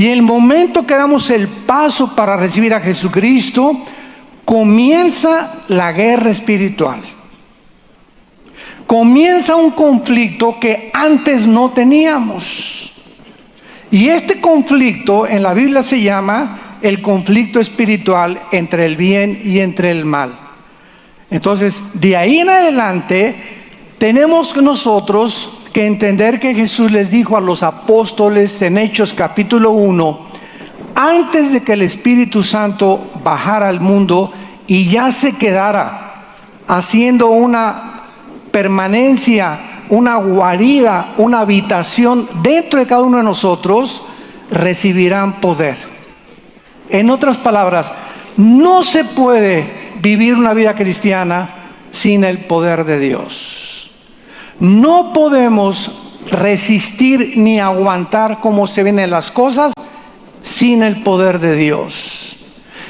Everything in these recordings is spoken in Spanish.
Y en el momento que damos el paso para recibir a Jesucristo, comienza la guerra espiritual. Comienza un conflicto que antes no teníamos. Y este conflicto en la Biblia se llama el conflicto espiritual entre el bien y entre el mal. Entonces, de ahí en adelante, tenemos nosotros que entender que Jesús les dijo a los apóstoles en Hechos capítulo 1, antes de que el Espíritu Santo bajara al mundo y ya se quedara haciendo una permanencia, una guarida, una habitación dentro de cada uno de nosotros, recibirán poder. En otras palabras, no se puede vivir una vida cristiana sin el poder de Dios. No podemos resistir ni aguantar cómo se vienen las cosas sin el poder de Dios.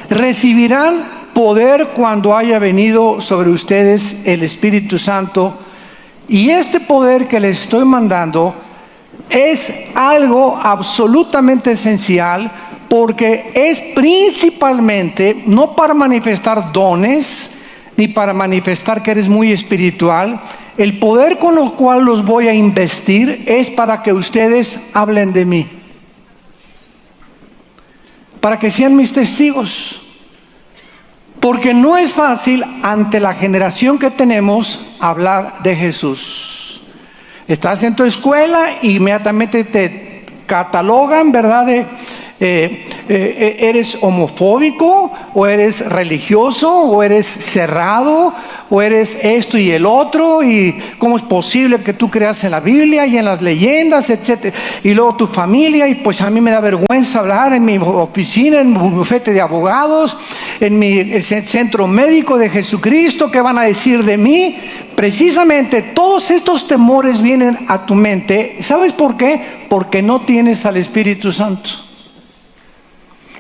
Recibirán poder cuando haya venido sobre ustedes el Espíritu Santo, y este poder que les estoy mandando es algo absolutamente esencial, porque es principalmente no para manifestar dones ni para manifestar que eres muy espiritual. El poder con el cual los voy a investir es para que ustedes hablen de mí, para que sean mis testigos. Porque no es fácil ante la generación que tenemos hablar de Jesús. Estás en tu escuela y inmediatamente te catalogan, ¿verdad? Eres homofóbico, o eres religioso, o eres cerrado, o eres esto y el otro, y cómo es posible que tú creas en la Biblia y en las leyendas, etcétera. Y luego tu familia, y pues a mí me da vergüenza hablar en mi oficina, en mi bufete de abogados, en mi centro médico de Jesucristo. ¿Qué van a decir de mí? Precisamente todos estos temores vienen a tu mente. ¿Sabes por qué? Porque no tienes al Espíritu Santo.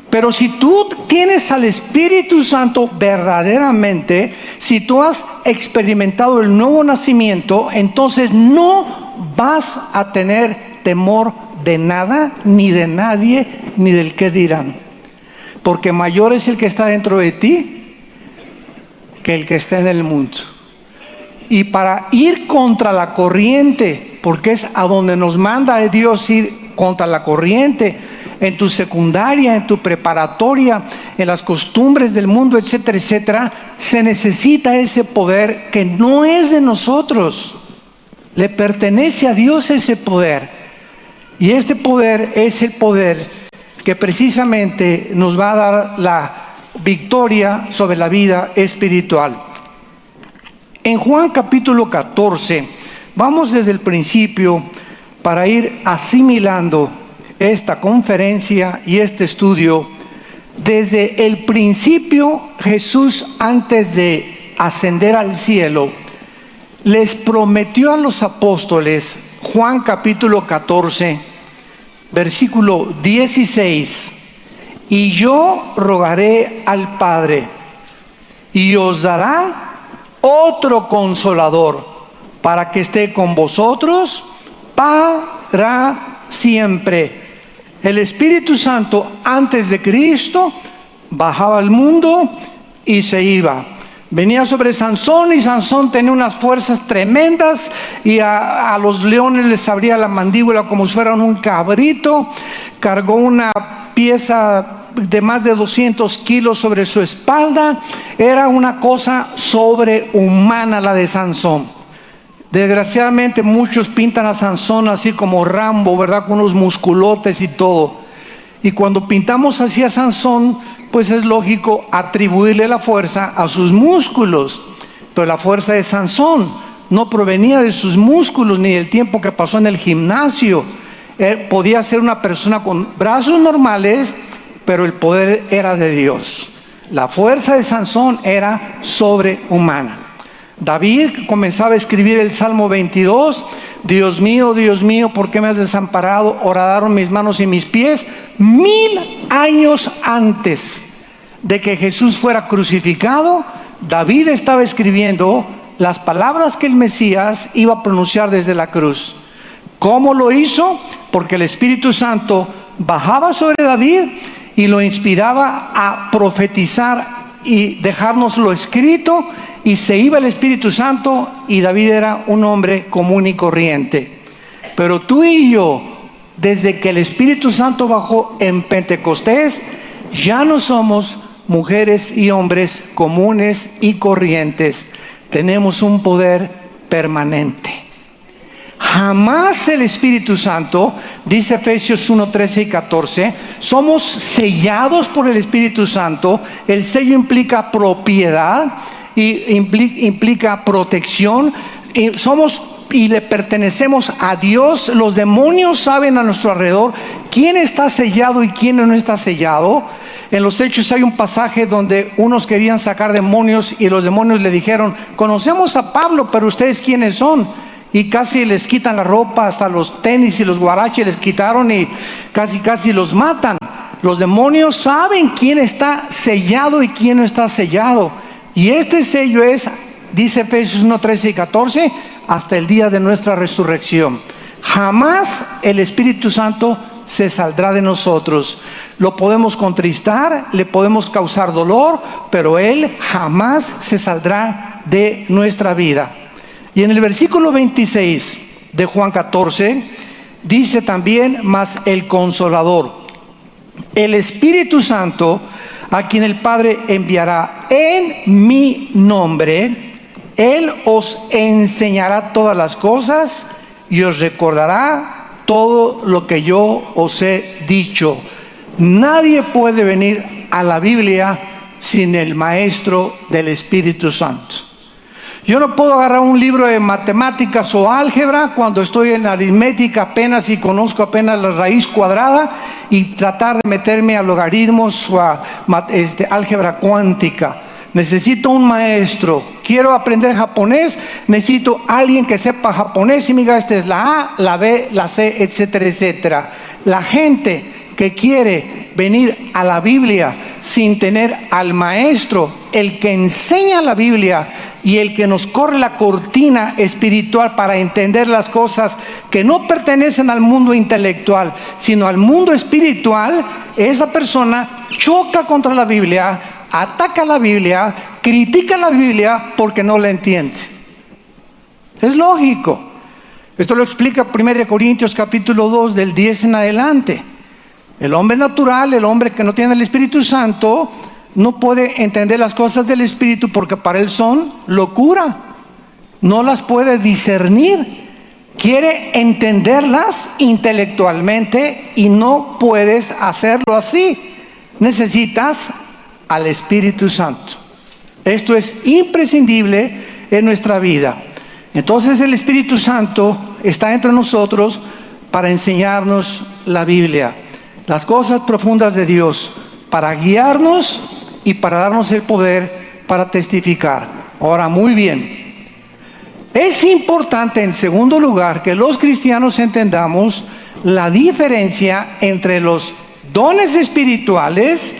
Pero si tú tienes al Espíritu Santo verdaderamente, si tú has experimentado el nuevo nacimiento, entonces no vas a tener temor de nada, ni de nadie, ni del qué dirán. Porque mayor es el que está dentro de ti que el que está en el mundo. Y para ir contra la corriente, porque es a donde nos manda Dios ir contra la corriente, en tu secundaria, en tu preparatoria, en las costumbres del mundo, etcétera, etcétera, se necesita ese poder que no es de nosotros. Le pertenece a Dios ese poder. Y este poder es el poder que precisamente nos va a dar la victoria sobre la vida espiritual. En Juan capítulo 14, vamos desde el principio para ir asimilando esta conferencia y este estudio. Desde el principio, Jesús, antes de ascender al cielo, les prometió a los apóstoles, Juan capítulo 14, versículo 16, y yo rogaré al Padre, y os dará otro consolador, para que esté con vosotros para siempre. El Espíritu Santo, antes de Cristo, bajaba al mundo y se iba. Venía sobre Sansón, y Sansón tenía unas fuerzas tremendas, y a los leones les abría la mandíbula como si fueran un cabrito. Cargó una pieza de más de 200 kilos sobre su espalda. Era una cosa sobrehumana la de Sansón. Desgraciadamente muchos pintan a Sansón así como Rambo, ¿verdad? Con unos musculotes y todo. Y cuando pintamos así a Sansón, pues es lógico atribuirle la fuerza a sus músculos. Pero la fuerza de Sansón no provenía de sus músculos ni del tiempo que pasó en el gimnasio. Podía ser una persona con brazos normales, pero el poder era de Dios. La fuerza de Sansón era sobrehumana. David comenzaba a escribir el Salmo 22, Dios mío, ¿por qué me has desamparado? Horadaron mis manos y mis pies. 1000 años antes de que Jesús fuera crucificado, David estaba escribiendo las palabras que el Mesías iba a pronunciar desde la cruz. ¿Cómo lo hizo? Porque el Espíritu Santo bajaba sobre David y lo inspiraba a profetizar y dejárnoslo escrito, y se iba el Espíritu Santo y David era un hombre común y corriente. Pero tú y yo, desde que el Espíritu Santo bajó en Pentecostés, ya no somos mujeres y hombres comunes y corrientes. Tenemos un poder permanente. Jamás el Espíritu Santo, dice Efesios 1, 13 y 14, somos sellados por el Espíritu Santo. El sello implica propiedad y implica protección. Y le pertenecemos a Dios. Los demonios saben a nuestro alrededor quién está sellado y quién no está sellado. En los Hechos hay un pasaje donde unos querían sacar demonios y los demonios le dijeron: conocemos a Pablo, pero ustedes quiénes son. Y casi les quitan la ropa, hasta los tenis y los guaraches les quitaron y casi los matan. Los demonios saben quién está sellado y quién no está sellado. Y este sello es, dice Efesios 1, 13 y 14, hasta el día de nuestra resurrección. Jamás el Espíritu Santo se saldrá de nosotros. Lo podemos contristar, le podemos causar dolor, pero Él jamás se saldrá de nuestra vida. Y en el versículo 26 de Juan 14, dice también: mas el Consolador, el Espíritu Santo, a quien el Padre enviará en mi nombre, Él os enseñará todas las cosas y os recordará todo lo que yo os he dicho. Nadie puede venir a la Biblia sin el maestro del Espíritu Santo. Yo no puedo agarrar un libro de matemáticas o álgebra cuando estoy en aritmética apenas y conozco apenas la raíz cuadrada y tratar de meterme a logaritmos o a álgebra cuántica. Necesito un maestro. Quiero aprender japonés, necesito alguien que sepa japonés y me diga: esta es la A, la B, la C, etcétera, etcétera. La gente que quiere venir a la Biblia sin tener al maestro, el que enseña la Biblia y el que nos corre la cortina espiritual para entender las cosas que no pertenecen al mundo intelectual, sino al mundo espiritual, esa persona choca contra la Biblia, ataca la Biblia, critica la Biblia porque no la entiende. Es lógico. Esto lo explica 1 Corintios capítulo 2 del 10 en adelante. El hombre natural, el hombre que no tiene el Espíritu Santo, no puede entender las cosas del Espíritu porque para él son locura. No las puede discernir. Quiere entenderlas intelectualmente y no puedes hacerlo así. Necesitas al Espíritu Santo. Esto es imprescindible en nuestra vida. Entonces el Espíritu Santo está entre nosotros para enseñarnos la Biblia, las cosas profundas de Dios, para guiarnos y para darnos el poder para testificar. Ahora, muy bien, es importante en segundo lugar que los cristianos entendamos la diferencia entre los dones espirituales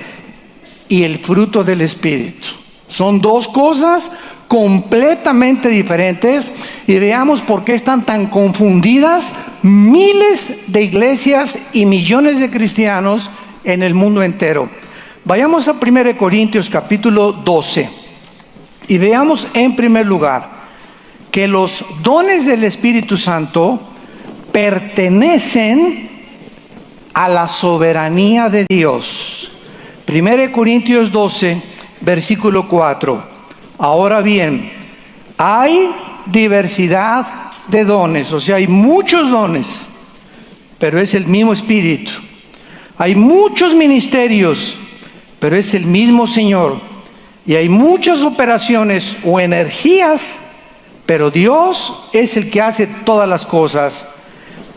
y el fruto del Espíritu. Son dos cosas completamente diferentes y veamos por qué están tan confundidas miles de iglesias y millones de cristianos en el mundo entero. Vayamos a 1 Corintios capítulo 12 y veamos en primer lugar que los dones del Espíritu Santo pertenecen a la soberanía de Dios. 1 Corintios 12, versículo 4. Ahora bien, hay diversidad de dones, o sea, hay muchos dones, pero es el mismo Espíritu. Hay muchos ministerios, pero es el mismo Señor. Y hay muchas operaciones o energías, pero Dios es el que hace todas las cosas.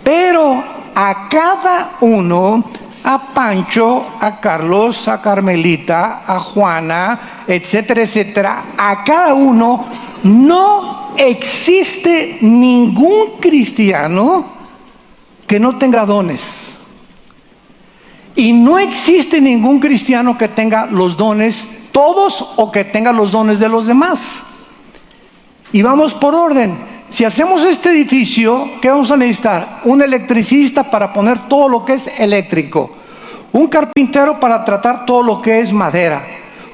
Pero a cada uno, a Pancho, a Carlos, a Carmelita, a Juana, etcétera, etcétera, a cada uno, no existe ningún cristiano que no tenga dones. Y no existe ningún cristiano que tenga los dones todos o que tenga los dones de los demás. Y vamos por orden. si hacemos este edificio, ¿qué vamos a necesitar? Un electricista para poner todo lo que es eléctrico, un carpintero para tratar todo lo que es madera,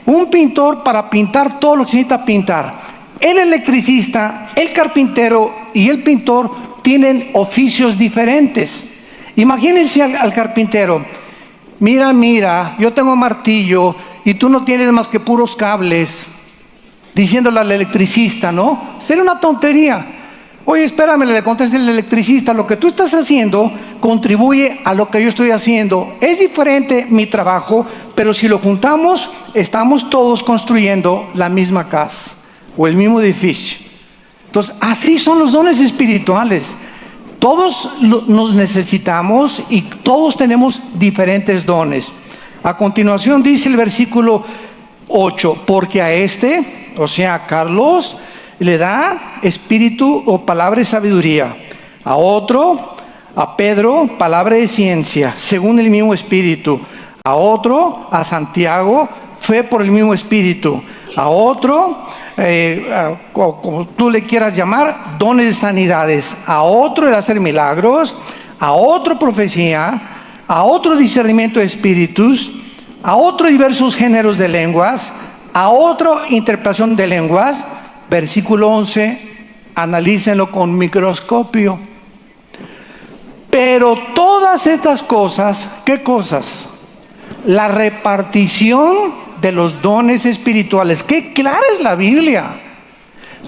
un pintor para pintar todo lo que se necesita pintar. El electricista, el carpintero y el pintor tienen oficios diferentes. Imagínense al carpintero: mira, yo tengo martillo y tú no tienes más que puros cables, diciéndole al electricista, ¿no? Sería una tontería. Oye, espérame, le contesta el electricista: lo que tú estás haciendo contribuye a lo que yo estoy haciendo. Es diferente mi trabajo, pero si lo juntamos, estamos todos construyendo la misma casa o el mismo edificio. Entonces, así son los dones espirituales. Todos nos necesitamos y todos tenemos diferentes dones. A continuación dice el versículo 8: porque a este, o sea, a Carlos, le da espíritu o palabra de sabiduría; a otro, a Pedro, palabra de ciencia, según el mismo espíritu; a otro, a Santiago, fe por el mismo espíritu; a otro, como tú le quieras llamar, dones de sanidades; a otro el hacer milagros; a otro profecía; a otro discernimiento de espíritus; a otro diversos géneros de lenguas; a otro interpretación de lenguas. Versículo 11, analícenlo con microscopio. Pero todas estas cosas, ¿qué cosas? La repartición de los dones espirituales. ¡Qué clara es la Biblia!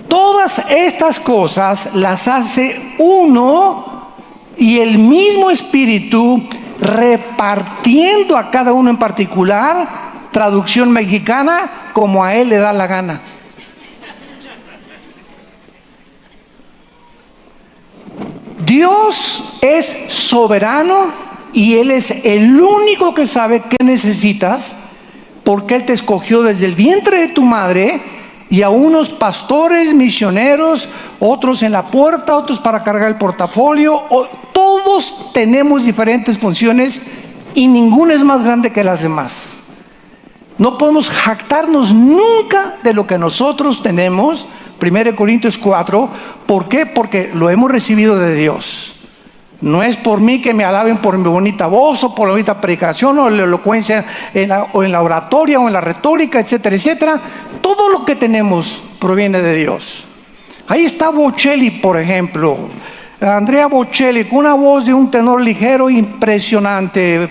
Todas estas cosas las hace uno y el mismo Espíritu, repartiendo a cada uno en particular, traducción mexicana, como a él le da la gana. Dios es soberano y Él es el único que sabe qué necesitas, porque Él te escogió desde el vientre de tu madre, y a unos pastores, misioneros, otros en la puerta, otros para cargar el portafolio. Todos tenemos diferentes funciones y ninguna es más grande que las demás. No podemos jactarnos nunca de lo que nosotros tenemos. 1 Corintios 4, ¿por qué? Porque lo hemos recibido de Dios. No es por mí que me alaben por mi bonita voz, o por la bonita predicación, o la elocuencia, o en la oratoria, o en la retórica, etcétera, etcétera. Todo lo que tenemos proviene de Dios. Ahí está Bocelli, por ejemplo. Andrea Bocelli, con una voz de un tenor ligero impresionante.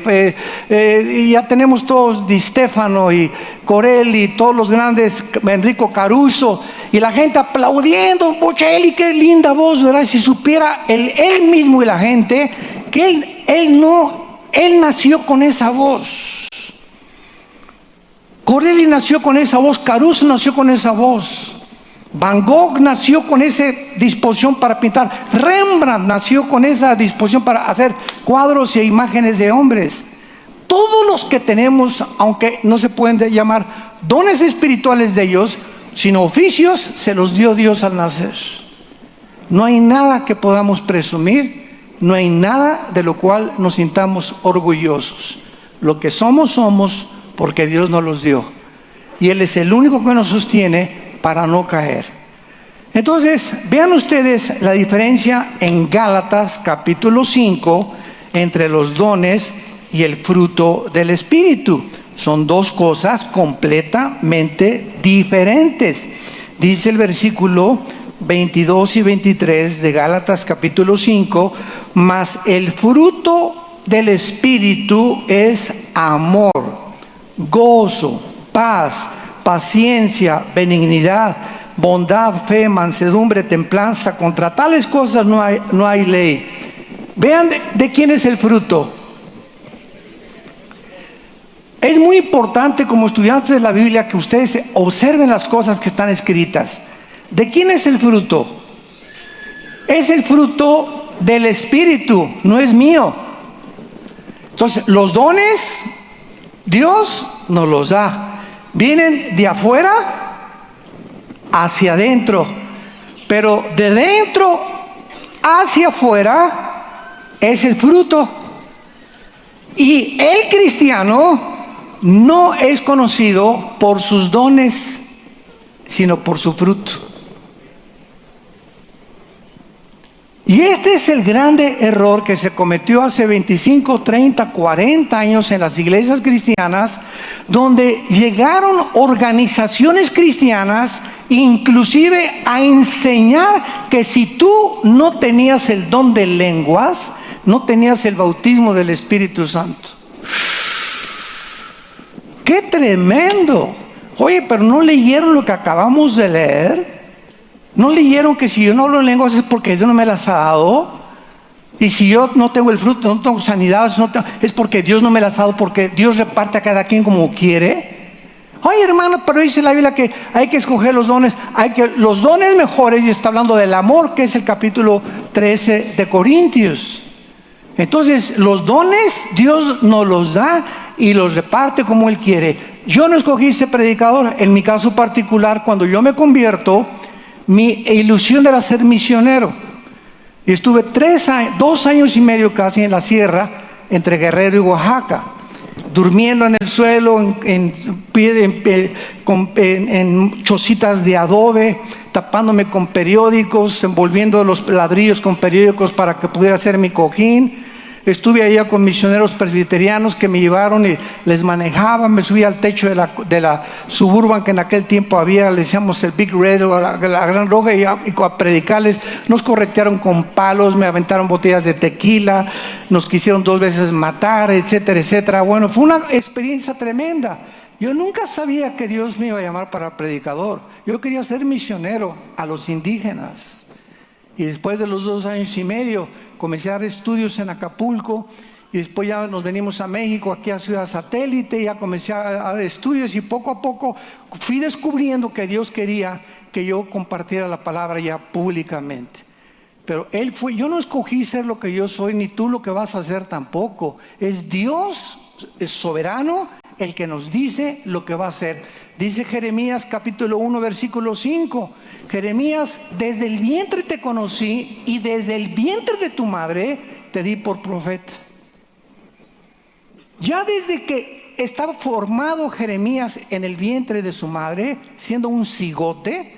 Y ya tenemos todos Di Stefano y Corelli, todos los grandes, Enrico Caruso, y la gente aplaudiendo: Bocelli, qué linda voz, ¿verdad? Si supiera él mismo y la gente que él nació con esa voz. Corelli nació con esa voz, Caruso nació con esa voz, Van Gogh nació con esa disposición para pintar, Rembrandt nació con esa disposición para hacer cuadros e imágenes de hombres. Todos los que tenemos, aunque no se pueden llamar dones espirituales de ellos, sino oficios, se los dio Dios al nacer. No hay nada que podamos presumir, no hay nada de lo cual nos sintamos orgullosos. Lo que somos porque Dios nos los dio, y Él es el único que nos sostiene para no caer. Entonces, vean ustedes la diferencia en Gálatas capítulo 5 entre los dones y el fruto del Espíritu. Son dos cosas completamente diferentes. Dice el versículo 22 y 23 de Gálatas capítulo 5: mas el fruto del Espíritu es amor, gozo, paz, paciencia, benignidad, bondad, fe, mansedumbre, templanza. Contra tales cosas no hay ley. Vean de quién es el fruto. Es muy importante, como estudiantes de la Biblia, que ustedes observen las cosas que están escritas. ¿De quién es el fruto? Es el fruto del Espíritu, no es mío. Entonces, los dones, Dios nos los da. Vienen de afuera hacia adentro, pero de dentro hacia afuera es el fruto. Y el cristiano no es conocido por sus dones, sino por su fruto. Y este es el grande error que se cometió hace 25, 30, 40 años en las iglesias cristianas, donde llegaron organizaciones cristianas inclusive a enseñar que si tú no tenías el don de lenguas, no tenías el bautismo del Espíritu Santo. ¡Qué tremendo! Oye, pero ¿no leyeron lo que acabamos de leer? ¿No leyeron que si yo no hablo en lenguas es porque Dios no me las ha dado? Y si yo no tengo el fruto, no tengo sanidad, es porque Dios no me las ha dado, porque Dios reparte a cada quien como quiere. Ay, hermano, pero dice la Biblia que hay que escoger los dones, los dones mejores, y está hablando del amor, que es el capítulo 13 de Corintios. Entonces, los dones Dios nos los da y los reparte como Él quiere. Yo no escogí ser predicador. En mi caso particular, cuando yo me convierto, mi ilusión era ser misionero. Y estuve 2 años y medio casi en la sierra, entre Guerrero y Oaxaca, durmiendo en el suelo, en chocitas de adobe, tapándome con periódicos, envolviendo los ladrillos con periódicos para que pudiera hacer mi cojín. Estuve allá con misioneros presbiterianos que me llevaron y les manejaban. Me subí al techo de la Suburban, que en aquel tiempo había, le decíamos el Big Red, o la Gran Roja, y a predicarles. Nos corretearon con palos, me aventaron botellas de tequila, nos quisieron 2 veces matar, etcétera, etcétera. Bueno, fue una experiencia tremenda. Yo nunca sabía que Dios me iba a llamar para predicador. Yo quería ser misionero a los indígenas. Y después de los 2 años y medio, comencé a dar estudios en Acapulco, y después ya nos venimos a México, aquí a Ciudad Satélite, ya comencé a dar estudios, y poco a poco fui descubriendo que Dios quería que yo compartiera la palabra ya públicamente. Pero yo no escogí ser lo que yo soy, ni tú lo que vas a hacer tampoco. Es Dios, es soberano, el que nos dice lo que va a hacer. Dice Jeremías capítulo 1 versículo 5, Jeremías, desde el vientre te conocí y desde el vientre de tu madre te di por profeta. Ya desde que estaba formado Jeremías en el vientre de su madre, siendo un cigote,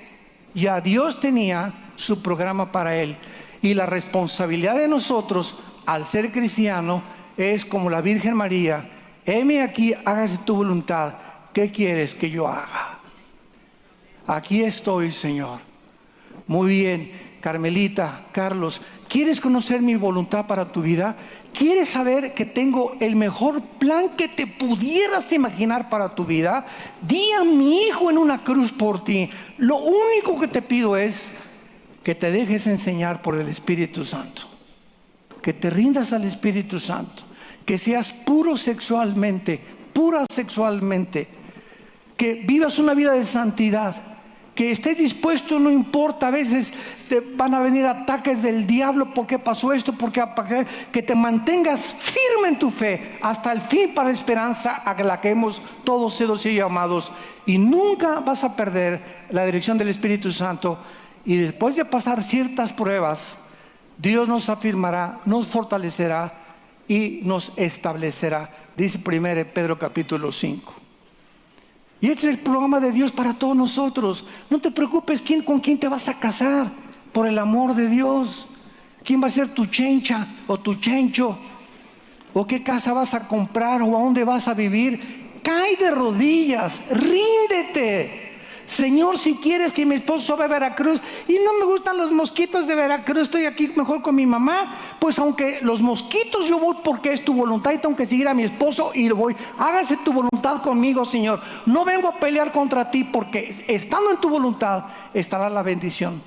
ya Dios tenía su programa para él. Y la responsabilidad de nosotros, al ser cristiano, es como la Virgen María: heme aquí, hágase tu voluntad. ¿Qué quieres que yo haga? Aquí estoy, Señor. Muy bien, Carmelita, Carlos, ¿quieres conocer mi voluntad para tu vida? ¿Quieres saber que tengo el mejor plan que te pudieras imaginar para tu vida? Di a mi hijo en una cruz por ti. Lo único que te pido es que te dejes enseñar por el Espíritu Santo, que te rindas al Espíritu Santo, que seas puro sexualmente, pura sexualmente, que vivas una vida de santidad, que estés dispuesto, no importa, a veces te van a venir ataques del diablo, ¿por qué pasó esto? Que te mantengas firme en tu fe hasta el fin, para la esperanza a la que hemos todos sido llamados, y nunca vas a perder la dirección del Espíritu Santo. Y después de pasar ciertas pruebas, Dios nos afirmará, nos fortalecerá y nos establecerá, dice 1 Pedro capítulo 5. Y este es el programa de Dios para todos nosotros. No te preocupes con quién te vas a casar, por el amor de Dios. ¿Quién va a ser tu chencha o tu chencho? ¿O qué casa vas a comprar o a dónde vas a vivir? Cae de rodillas, ríndete. Señor, si quieres que mi esposo vaya a Veracruz y no me gustan los mosquitos de Veracruz, estoy aquí mejor con mi mamá, pues aunque los mosquitos, yo voy porque es tu voluntad y tengo que seguir a mi esposo y lo voy. Hágase tu voluntad conmigo, Señor. No vengo a pelear contra ti, porque estando en tu voluntad estará la bendición.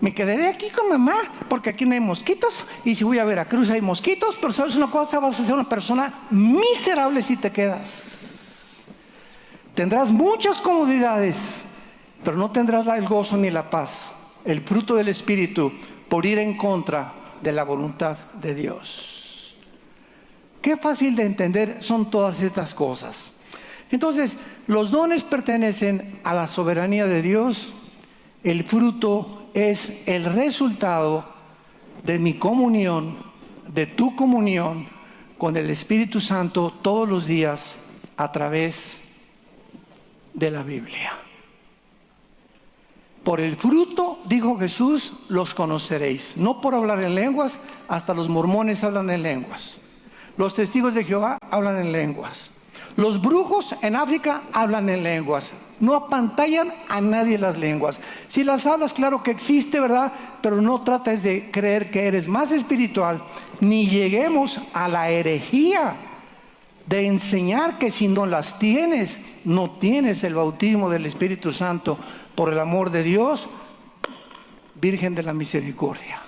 Me quedaré aquí con mamá porque aquí no hay mosquitos, y si voy a Veracruz hay mosquitos. Pero sabes una cosa, vas a ser una persona miserable si te quedas. Tendrás muchas comodidades, pero no tendrás el gozo ni la paz, el fruto del Espíritu, por ir en contra de la voluntad de Dios. Qué fácil de entender son todas estas cosas. Entonces, los dones pertenecen a la soberanía de Dios. El fruto es el resultado de mi comunión, de tu comunión con el Espíritu Santo todos los días a través de la Biblia. Por el fruto, dijo Jesús, los conoceréis. No por hablar en lenguas, hasta los mormones hablan en lenguas. Los testigos de Jehová hablan en lenguas. Los brujos en África hablan en lenguas. No apantallan a nadie las lenguas. Si las hablas, claro que existe, ¿verdad? Pero no trates de creer que eres más espiritual, ni lleguemos a la herejía de enseñar que si no las tienes, no tienes el bautismo del Espíritu Santo. Por el amor de Dios, Virgen de la Misericordia.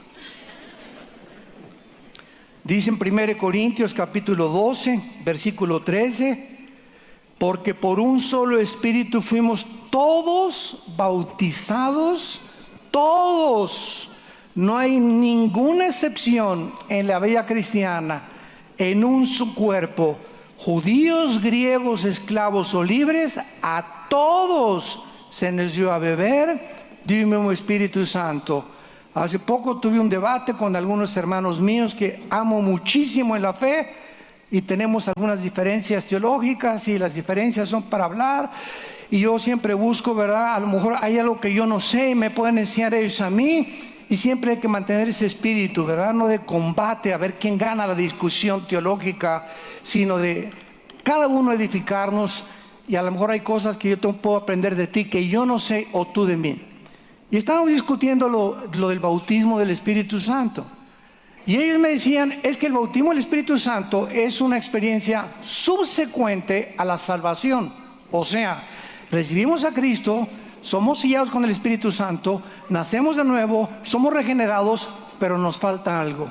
Dice en 1 Corintios capítulo 12, versículo 13, porque por un solo Espíritu fuimos todos bautizados, todos, no hay ninguna excepción en la vida cristiana, en un solo cuerpo, judíos, griegos, esclavos o libres, a todos se nos dio a beber de un mismo Espíritu Santo. Hace poco tuve un debate con algunos hermanos míos que amo muchísimo en la fe y tenemos algunas diferencias teológicas y las diferencias son para hablar y yo siempre busco, ¿verdad? A lo mejor hay algo que yo no sé y me pueden enseñar ellos a mí y siempre hay que mantener ese espíritu, ¿verdad? No de combate a ver quién gana la discusión teológica, sino de cada uno edificarnos y a lo mejor hay cosas que yo puedo aprender de ti que yo no sé o tú de mí. Y estábamos discutiendo lo del bautismo del Espíritu Santo. Y ellos me decían, es que el bautismo del Espíritu Santo es una experiencia subsecuente a la salvación. O sea, recibimos a Cristo, somos sellados con el Espíritu Santo, nacemos de nuevo, somos regenerados, pero nos falta algo.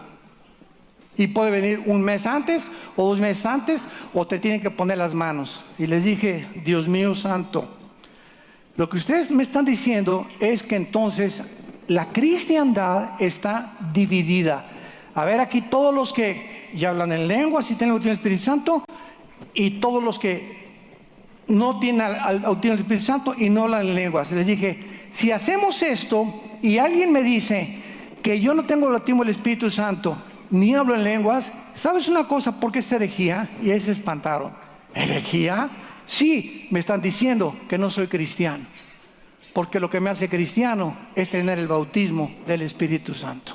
Y puede venir un mes antes o 2 meses antes, o te tienen que poner las manos. Y les dije, Dios mío santo, lo que ustedes me están diciendo es que entonces la cristiandad está dividida. A ver, aquí todos los que ya hablan en lenguas y tienen el bautismo del Espíritu Santo, y todos los que no tienen el bautismo del Espíritu Santo y no hablan en lenguas. Les dije, si hacemos esto y alguien me dice que yo no tengo el bautismo del Espíritu Santo ni hablo en lenguas, ¿sabes una cosa? ¿Por qué es herejía? Y ahí se espantaron. ¿Herejía? Sí, me están diciendo que no soy cristiano, porque lo que me hace cristiano es tener el bautismo del Espíritu Santo.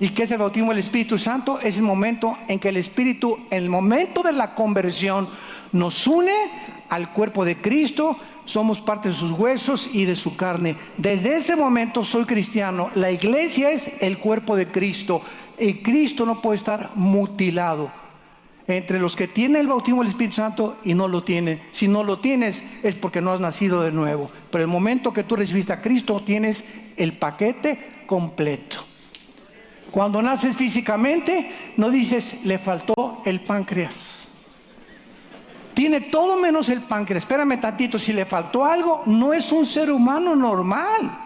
¿Y qué es el bautismo del Espíritu Santo? Es el momento en que el Espíritu, en el momento de la conversión, nos une al cuerpo de Cristo, somos parte de sus huesos y de su carne. Desde ese momento soy cristiano. La iglesia es el cuerpo de Cristo y Cristo no puede estar mutilado. Entre los que tienen el bautismo del Espíritu Santo y no lo tienen. Si no lo tienes es porque no has nacido de nuevo. Pero el momento que tú recibiste a Cristo tienes el paquete completo. Cuando naces físicamente no dices le faltó el páncreas. Tiene todo menos el páncreas. Espérame tantito, si le faltó algo no es un ser humano normal.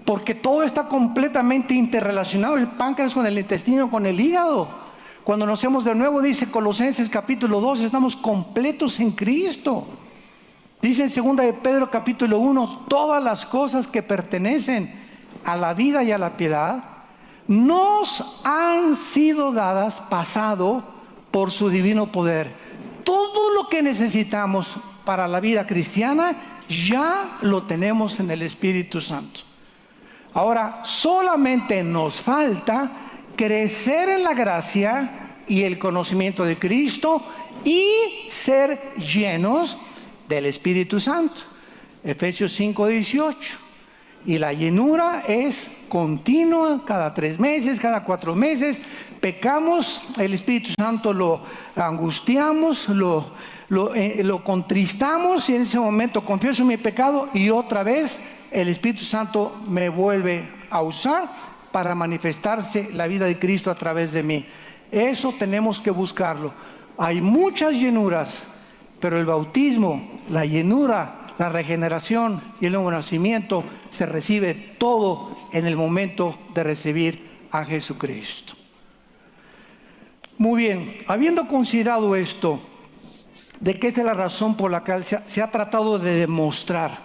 Porque todo está completamente interrelacionado. El páncreas con el intestino, con el hígado. Cuando nacemos de nuevo, dice Colosenses capítulo 2, estamos completos en Cristo. Dice en 2 de Pedro capítulo 1, todas las cosas que pertenecen a la vida y a la piedad, nos han sido dadas, pasado, por su divino poder. Todo lo que necesitamos para la vida cristiana, ya lo tenemos en el Espíritu Santo. Ahora, solamente nos falta crecer en la gracia y el conocimiento de Cristo y ser llenos del Espíritu Santo. Efesios 5:18. Y la llenura es continua, cada 3 meses, cada 4 meses. Pecamos, el Espíritu Santo lo angustiamos, lo contristamos y en ese momento confieso mi pecado y otra vez el Espíritu Santo me vuelve a usar para manifestarse la vida de Cristo a través de mí. Eso tenemos que buscarlo. Hay muchas llenuras, pero el bautismo, la llenura, la regeneración y el nuevo nacimiento se recibe todo en el momento de recibir a Jesucristo. Muy bien, habiendo considerado esto, de que esta es la razón por la cual se ha tratado de demostrar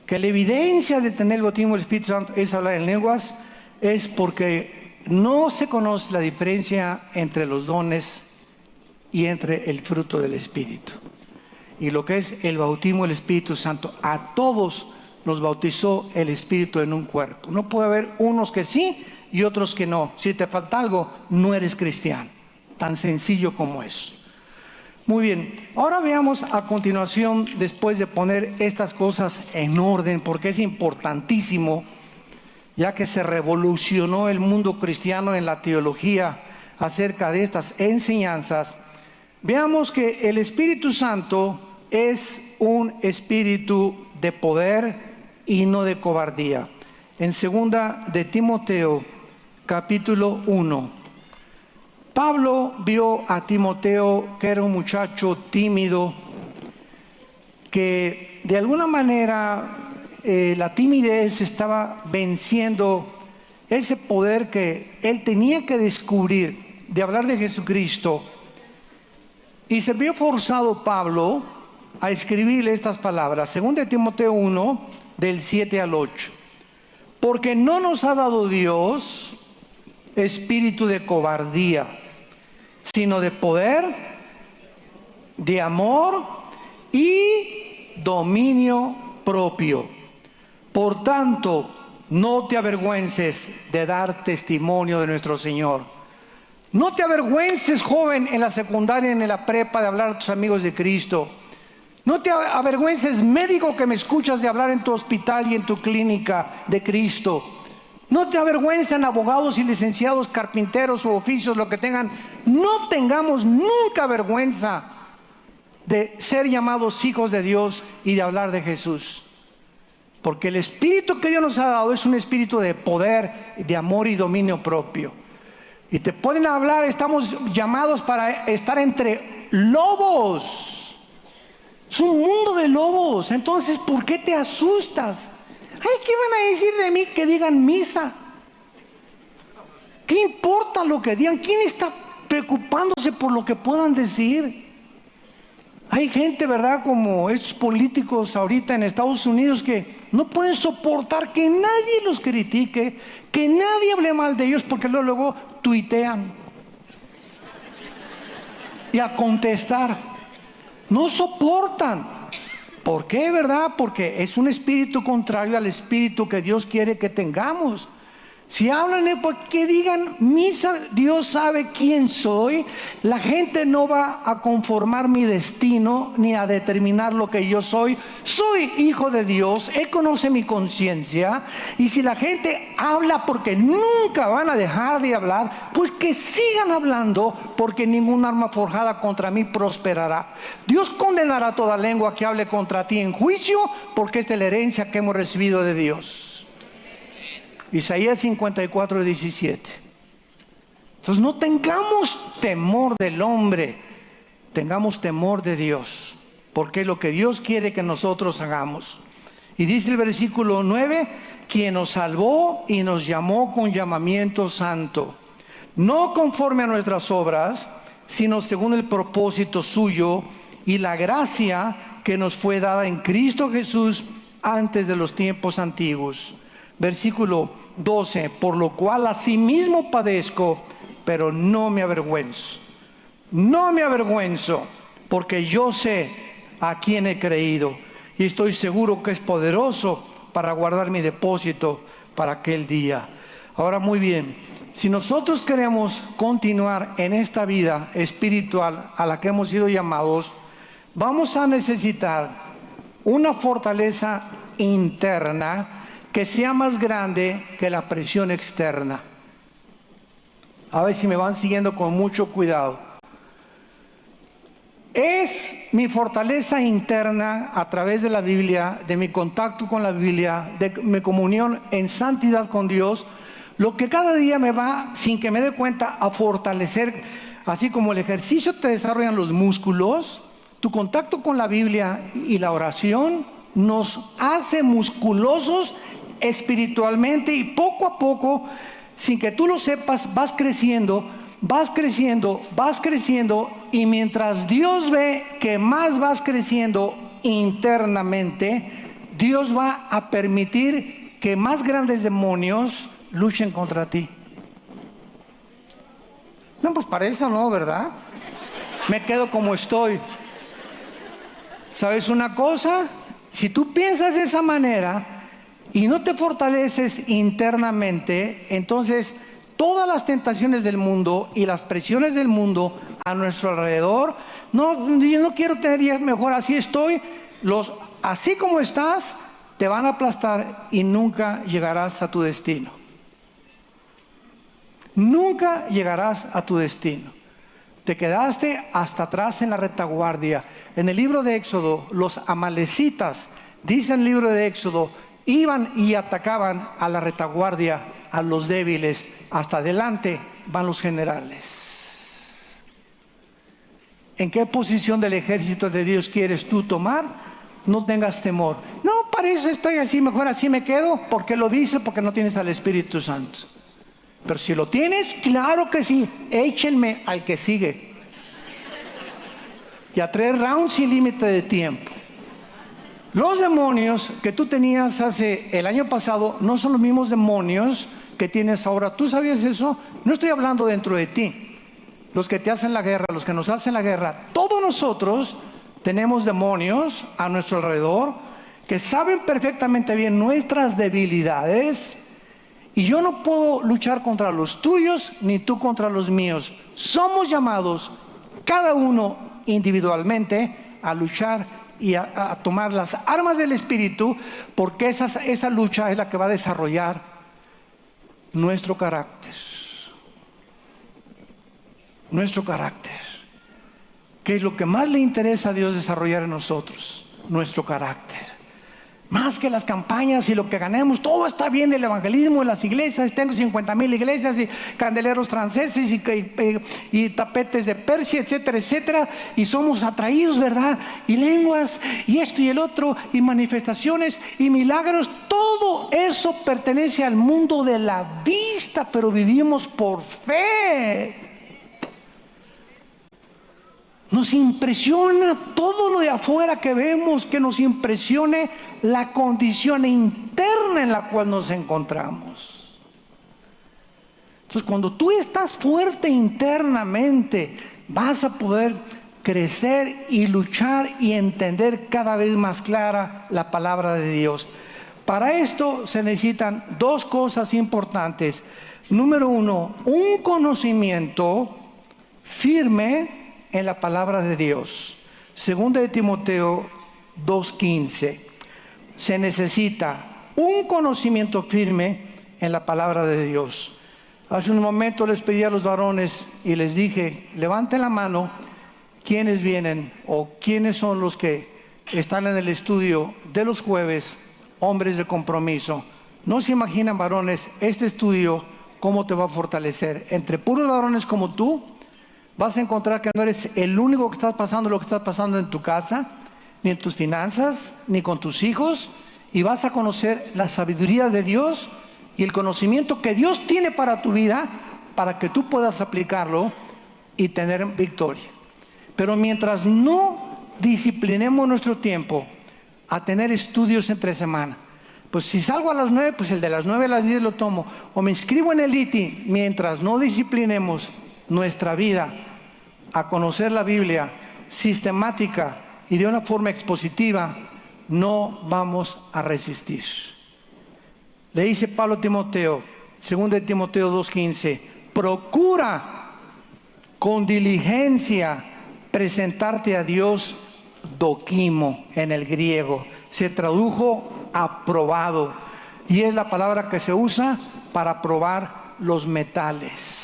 que la evidencia de tener el bautismo del Espíritu Santo es hablar en lenguas, es porque no se conoce la diferencia entre los dones y entre el fruto del Espíritu. y lo que es el bautismo del Espíritu Santo. A todos nos bautizó el Espíritu en un cuerpo. No puede haber unos que sí y otros que no. Si te falta algo, no eres cristiano. Tan sencillo como eso. Muy bien, ahora veamos a continuación, después de poner estas cosas en orden, porque es importantísimo, ya que se revolucionó el mundo cristiano en la teología acerca de estas enseñanzas. Veamos que el Espíritu Santo es un espíritu de poder y no de cobardía. En segunda de Timoteo, capítulo 1. Pablo vio a Timoteo, que era un muchacho tímido, que de alguna manera la timidez estaba venciendo ese poder que él tenía que descubrir de hablar de Jesucristo. Y se vio forzado Pablo a escribirle estas palabras, 2 Timoteo 1, del 7 al 8. Porque no nos ha dado Dios espíritu de cobardía, sino de poder, de amor y dominio propio. Por tanto, no te avergüences de dar testimonio de nuestro Señor. No te avergüences, joven, en la secundaria, en la prepa, de hablar a tus amigos de Cristo. No te avergüences, médico, que me escuchas, de hablar en tu hospital y en tu clínica de Cristo. No te avergüencen, abogados y licenciados, carpinteros o oficios, lo que tengan. No tengamos nunca vergüenza de ser llamados hijos de Dios y de hablar de Jesús. Porque el espíritu que Dios nos ha dado es un espíritu de poder, de amor y dominio propio. Y te pueden hablar, estamos llamados para estar entre lobos. Es un mundo de lobos. Entonces, ¿por qué te asustas? Ay, ¿qué van a decir de mí que digan misa? ¿Qué importa lo que digan? ¿Quién está preocupándose por lo que puedan decir? Hay gente, ¿verdad?, como estos políticos ahorita en Estados Unidos, que no pueden soportar que nadie los critique, que nadie hable mal de ellos, porque luego tuitean y a contestar. No soportan. ¿Por qué, verdad? Porque es un espíritu contrario al espíritu que Dios quiere que tengamos. Si hablan, que digan misa, Dios sabe quién soy. La gente no va a conformar mi destino ni a determinar lo que yo soy. Soy hijo de Dios, Él conoce mi conciencia. Y si la gente habla porque nunca van a dejar de hablar, pues que sigan hablando, porque ningún arma forjada contra mí prosperará. Dios condenará toda lengua que hable contra ti en juicio, porque esta es la herencia que hemos recibido de Dios. Isaías 54, 17. Entonces no tengamos temor del hombre, tengamos temor de Dios, porque es lo que Dios quiere que nosotros hagamos. Y dice el versículo 9, quien nos salvó y nos llamó con llamamiento santo, no conforme a nuestras obras, sino según el propósito suyo y la gracia que nos fue dada en Cristo Jesús antes de los tiempos antiguos. Versículo 12, por lo cual asimismo padezco, pero no me avergüenzo. No me avergüenzo, porque yo sé a quién he creído y estoy seguro que es poderoso para guardar mi depósito para aquel día. Ahora, muy bien, si nosotros queremos continuar en esta vida espiritual a la que hemos sido llamados, vamos a necesitar una fortaleza interna que sea más grande que la presión externa. A ver si me van siguiendo con mucho cuidado. Es mi fortaleza interna a través de la Biblia, de mi contacto con la Biblia, de mi comunión en santidad con Dios, lo que cada día me va, sin que me dé cuenta, a fortalecer. Así como el ejercicio te desarrollan los músculos, tu contacto con la Biblia y la oración nos hace musculosos espiritualmente, y poco a poco, sin que tú lo sepas, vas creciendo, y mientras Dios ve que más vas creciendo internamente, Dios va a permitir que más grandes demonios luchen contra ti. No, pues para eso no, ¿verdad? Me quedo como estoy. ¿Sabes una cosa? Si tú piensas de esa manera y no te fortaleces internamente, entonces todas las tentaciones del mundo y las presiones del mundo a nuestro alrededor, no, yo no quiero tener mejor, así estoy, así como estás, te van a aplastar y nunca llegarás a tu destino. Nunca llegarás a tu destino. Te quedaste hasta atrás en la retaguardia. En el libro de Éxodo, los amalecitas, dice el libro de Éxodo, iban y atacaban a la retaguardia, a los débiles. Hasta adelante van los generales. ¿En qué posición del ejército de Dios quieres tú tomar? No tengas temor. No, para eso estoy así, mejor así me quedo. ¿Por qué lo dices? Porque no tienes al Espíritu Santo. Pero si lo tienes, claro que sí. Échenme al que sigue. Y a 3 rounds sin límite de tiempo. Los demonios que tú tenías el año pasado no son los mismos demonios que tienes ahora. ¿Tú sabías eso? No estoy hablando dentro de ti. Los que te hacen la guerra, los que nos hacen la guerra, todos nosotros tenemos demonios a nuestro alrededor que saben perfectamente bien nuestras debilidades. Y yo no puedo luchar contra los tuyos, ni tú contra los míos. Somos llamados, cada uno individualmente, a luchar y a tomar las armas del Espíritu, porque esa lucha es la que va a desarrollar nuestro carácter. Nuestro carácter. ¿Qué es lo que más le interesa a Dios desarrollar en nosotros? Nuestro carácter. Más que las campañas y lo que ganemos, todo está bien del evangelismo en las iglesias. Tengo 50,000 iglesias y candeleros franceses y tapetes de Persia, etcétera, etcétera. Y somos atraídos, ¿verdad? Y lenguas, y esto y el otro, y manifestaciones, y milagros. Todo eso pertenece al mundo de la vista, pero vivimos por fe. Nos impresiona todo lo de afuera que vemos, que nos impresione la condición interna en la cual nos encontramos. Entonces, cuando tú estás fuerte internamente, vas a poder crecer y luchar y entender cada vez más clara la palabra de Dios. Para esto se necesitan 2 cosas importantes. Número 1, un conocimiento firme en la palabra de Dios. Segunda de Timoteo 2:15. Se necesita un conocimiento firme en la palabra de Dios. Hace un momento les pedí a los varones y les dije, levanten la mano quiénes vienen o quiénes son los que están en el estudio de los jueves, hombres de compromiso. No se imaginan, varones, este estudio cómo te va a fortalecer. Entre puros varones como tú, vas a encontrar que no eres el único que estás pasando lo que estás pasando en tu casa, ni en tus finanzas, ni con tus hijos, y vas a conocer la sabiduría de Dios y el conocimiento que Dios tiene para tu vida, para que tú puedas aplicarlo y tener victoria. Pero mientras no disciplinemos nuestro tiempo a tener estudios entre semana, pues si salgo a las 9, pues el de las 9 a las 10 lo tomo, o me inscribo en el ITI, mientras no disciplinemos nuestra vida a conocer la Biblia sistemática y de una forma expositiva, no vamos a resistir. Le dice Pablo a Timoteo, 2 de Timoteo 2:15, procura con diligencia presentarte a Dios doquimo en el griego. Se tradujo aprobado y es la palabra que se usa para probar los metales.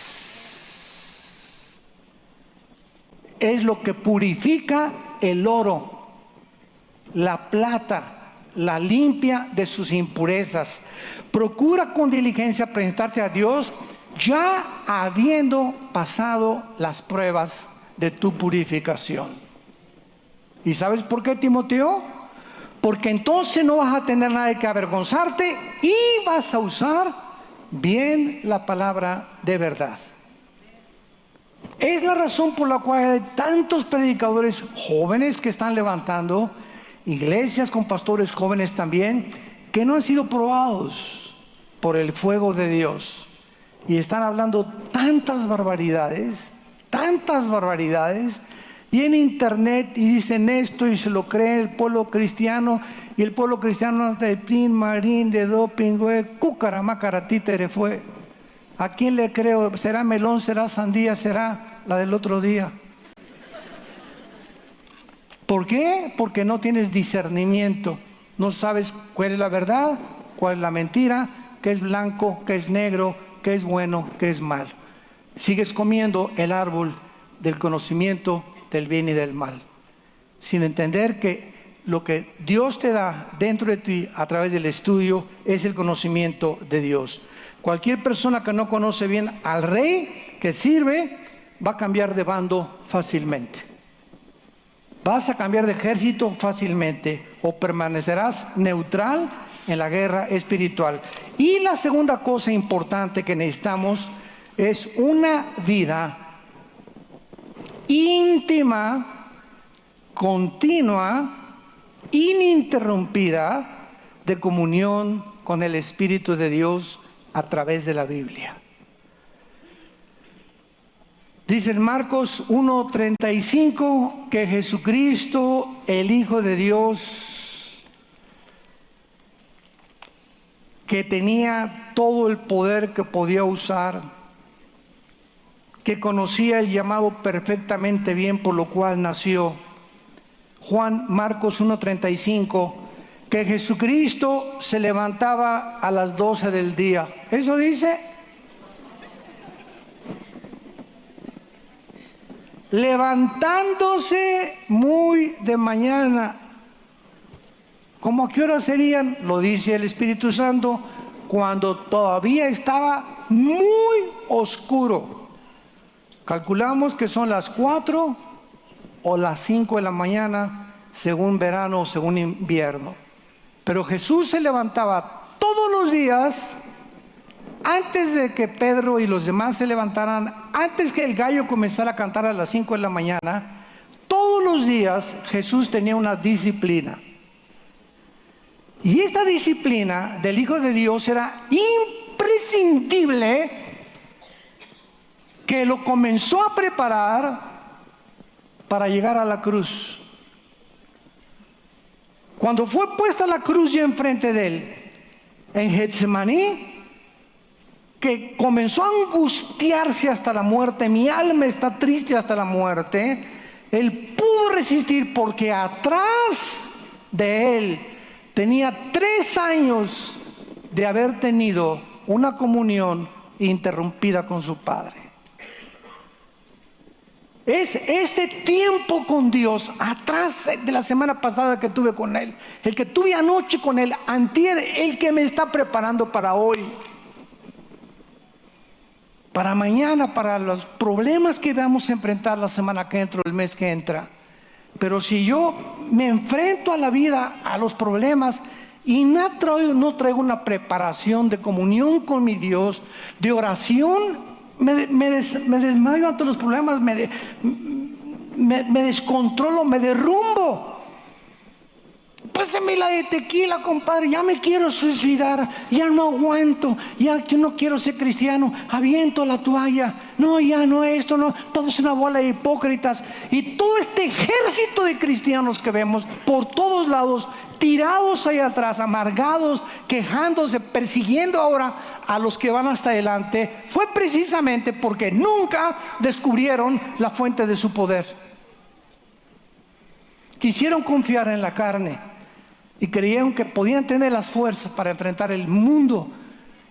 Es lo que purifica el oro, la plata, la limpia de sus impurezas. Procura con diligencia presentarte a Dios ya habiendo pasado las pruebas de tu purificación. ¿Y sabes por qué, Timoteo? Porque entonces no vas a tener nada de que avergonzarte y vas a usar bien la palabra de verdad. Es la razón por la cual hay tantos predicadores jóvenes que están levantando, iglesias con pastores jóvenes también, que no han sido probados por el fuego de Dios. Y están hablando tantas barbaridades, Y en internet y dicen esto y se lo cree el pueblo cristiano, y el pueblo cristiano de tin, marín, de doping, güey, cucaramácara, títere fue. ¿A quién le creo? ¿Será melón, será sandía, será la del otro día? ¿Por qué? Porque no tienes discernimiento. No sabes cuál es la verdad, cuál es la mentira, qué es blanco, qué es negro, qué es bueno, qué es malo. Sigues comiendo el árbol del conocimiento del bien y del mal, sin entender que lo que Dios te da dentro de ti a través del estudio es el conocimiento de Dios. Cualquier persona que no conoce bien al rey que sirve va a cambiar de bando fácilmente. Vas a cambiar de ejército fácilmente o permanecerás neutral en la guerra espiritual. Y la segunda cosa importante que necesitamos es una vida íntima, continua, ininterrumpida de comunión con el Espíritu de Dios a través de la Biblia. Dice en Marcos 1:35 que Jesucristo, el Hijo de Dios, que tenía todo el poder que podía usar, que conocía el llamado perfectamente bien, por lo cual nació. Marcos 1:35, que Jesucristo se levantaba a las 12 del día. ¿Eso dice? Levantándose muy de mañana. ¿Cómo a qué hora serían? Lo dice el Espíritu Santo, cuando todavía estaba muy oscuro. Calculamos que son las 4 o las 5 de la mañana, según verano o según invierno. Pero Jesús se levantaba todos los días, antes de que Pedro y los demás se levantaran, antes que el gallo comenzara a cantar a las 5 de la mañana. Todos los días Jesús tenía una disciplina. Y esta disciplina del Hijo de Dios era imprescindible, que lo comenzó a preparar para llegar a la cruz. Cuando fue puesta la cruz ya enfrente de él, en Getsemaní, que comenzó a angustiarse hasta la muerte, mi alma está triste hasta la muerte, él pudo resistir porque atrás de él tenía 3 años de haber tenido una comunión interrumpida con su Padre. Es este tiempo con Dios, atrás de la semana pasada que tuve con Él, el que tuve anoche con Él, antier, el que me está preparando para hoy, para mañana, para los problemas que vamos a enfrentar la semana que entra, el mes que entra. Pero si yo me enfrento a la vida, a los problemas, y no traigo una preparación de comunión con mi Dios, de oración, me desmayo ante los problemas, me descontrolo, me derrumbo. Pásame la de tequila, compadre, ya me quiero suicidar, ya no aguanto, ya que no quiero ser cristiano, aviento la toalla, no, ya no, esto no, todo es una bola de hipócritas. Y todo este ejército de cristianos que vemos por todos lados, tirados ahí atrás, amargados, quejándose, persiguiendo ahora a los que van hasta adelante, fue precisamente porque nunca descubrieron la fuente de su poder. Quisieron confiar en la carne y creyeron que podían tener las fuerzas para enfrentar el mundo